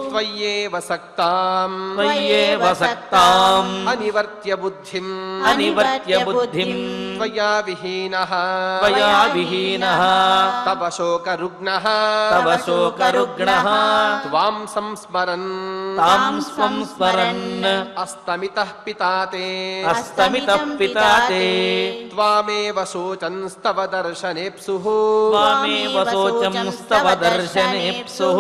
త్వయ్యేవ సక్తాం త్వయ్యేవ సక్తాం అనివర్త్య బుద్ధిం అనివర్త్య బుద్ధిం త్వయా విహీనః త్వయా విహీనః తవ శోకరుగ్ణః తవ శోకరుగ్ణః త్వాం సంస్మరన్ తాం స్వం స్మరన్ అస్తమితః పితాతే అస్తమితః పితాతే త్వామేవ శోచంస్తవ దర్శనేప్సుః త్వామేవ శోచంస్తవ దర్శనేప్సుః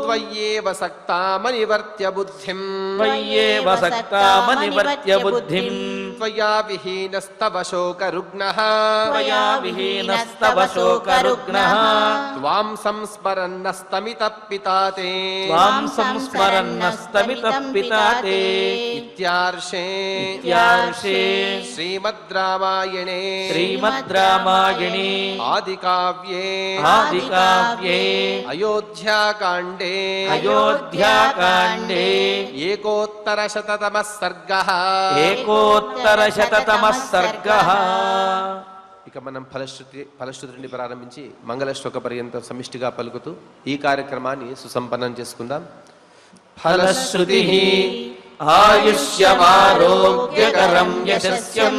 త్వయ్యేవ సక్తామనివర్త్య బుద్ధిం త్వయ్యేవ సక్తామనివర్త్య బుద్ధిం త్వయా విహీనస్తవ శోకరుగ్ణః త్వయా విహీనస్తవ శోకరుగ్ణః త్వాం సంస్మరన్నస్తమితః పితాతే త్వాం సంస్మరన్నస్తమితః పితాతే ఇత్యార్షే శ్రీమద్ రామాయణే శ్రీమద్ రామాయణే ఆదికావ్యే అయోధ్యాకాండే అయోధ్యాకాండే ఏకోత్తరశతతమః సర్గః ఏకోత్తరశతతమః సర్గః. ఇక మనం ఫలశ్రుతి నుండి ప్రారంభించి మంగళశ్లోక పర్యంతం సమిష్టిగా పలుకుతూ ఈ కార్యక్రమాన్ని సుసంపన్నం చేసుకుందాం. ఫలశ్రుతి ఆయుష్యమారోగ్యకరం యశస్యం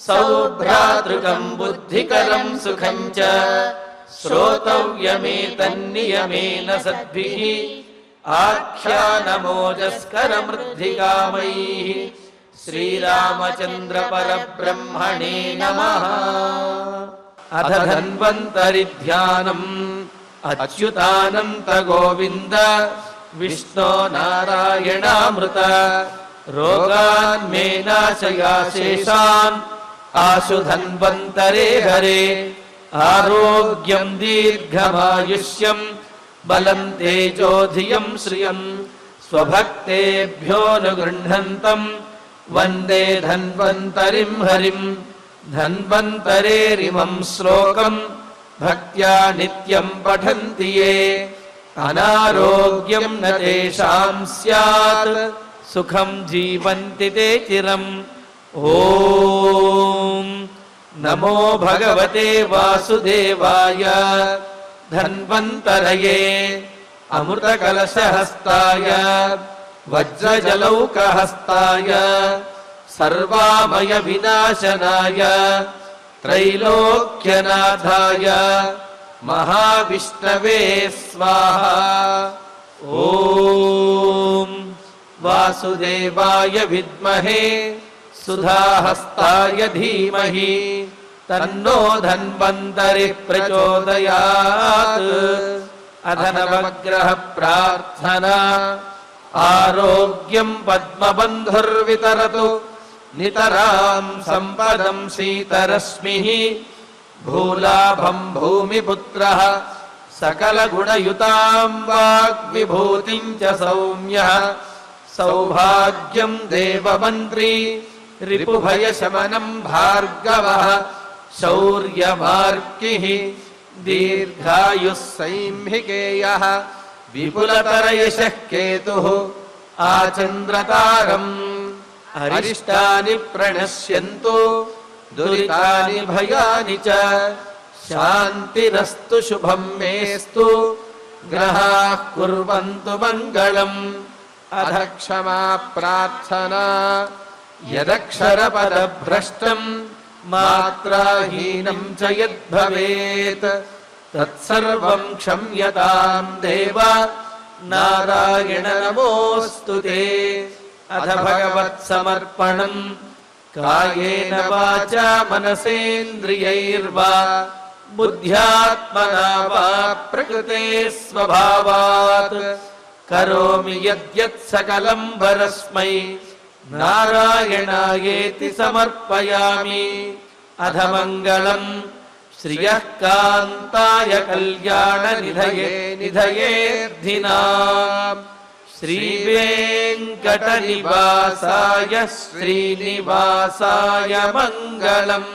సౌభ్రాతృకం బుద్ధికరం సుఖం చ శ్రోతవ్యమేతన్నియమేన సద్భిః ఆఖ్యానమోజస్కరమృద్ధికామైః శ్రీరామచంద్ర పరబ్రహ్మణే నమః. అథ ధన్వంతరి ధ్యానం అచ్యుతానంత గోవింద విష్ణో నారాయణామృత రోగాన్మే నాశయాశేషాన్ ఆశు ధన్వంతరే హరే ఆరోగ్యం దీర్ఘమాయుష్యం బలం తేజోధియం శ్రియం స్వభక్తేభ్యోనుగృహంతం వందే ధన్వంతరిం హరిం. ధన్వంతరేరిమం శ్లోకం భక్త్యా నిత్యం పఠంతి యే అనారోగ్యం న తేషాం స్యాత్ సుఖం జీవంతి తే చిరం. ఓం నమో భగవతే వాసుదేవాయ ధన్వంతరయే అమృతకలశహస్తాయ వజ్రజలౌకహస్తాయ సర్వామయ వినాశనాయ త్రైలోక్యనాథాయ మహావిష్ణవే స్వాహా. ఓం వాసుదేవాయ విద్మహే సుధాహస్తాయ ధీమహి తన్నో ధన్వంతరి ప్రచోదయాత్. అధనవగ్రహ ప్రార్థనా ఆరోగ్యం పద్మబంధుర్వితరతు నితరాం సంపదం శీతరశ్మిః. భూలాభం భూమిపుత్రః సకలగుణయుతాం వాగ్విభూతిం చ సౌమ్యః. సౌభాగ్యం దేవమంత్రీ రిపుభయశమనం భార్గవః. శౌర్యమార్కిః దీర్ఘాయుః సైంహికేయః. విపులతరయశః కేతుః ఆచంద్రతారం. అరిష్టాని ప్రణశ్యంతు దురితాని భయాని చ. శాంతిరస్తు శుభం మేస్తు గ్రహాః కుర్వంతు మంగళం. అధ క్షమా ప్రార్థనా యదక్షరపదభ్రష్టం మాత్రాహీనం చ యద్భవేత్ తత్సర్వం క్షమ్యతాం దేవ నారాయణ నమోస్తుతే. అథ భగవత్సమర్పణం కాయేన వాచా మనసేంద్రియైర్వా బుద్ధ్యాత్మనా వా ప్రకృతే స్వభావాత్ కరోమి యద్యత్ సకలం పరస్మై నారాయణాయేతి సమర్పయామి. అథ మంగళం శ్రియః కాంతాయ కళ్యాణ నిధయే నిధయేర్థినాం. శ్రీవేంకట నివాసాయ శ్రీనివాసాయ మంగళం.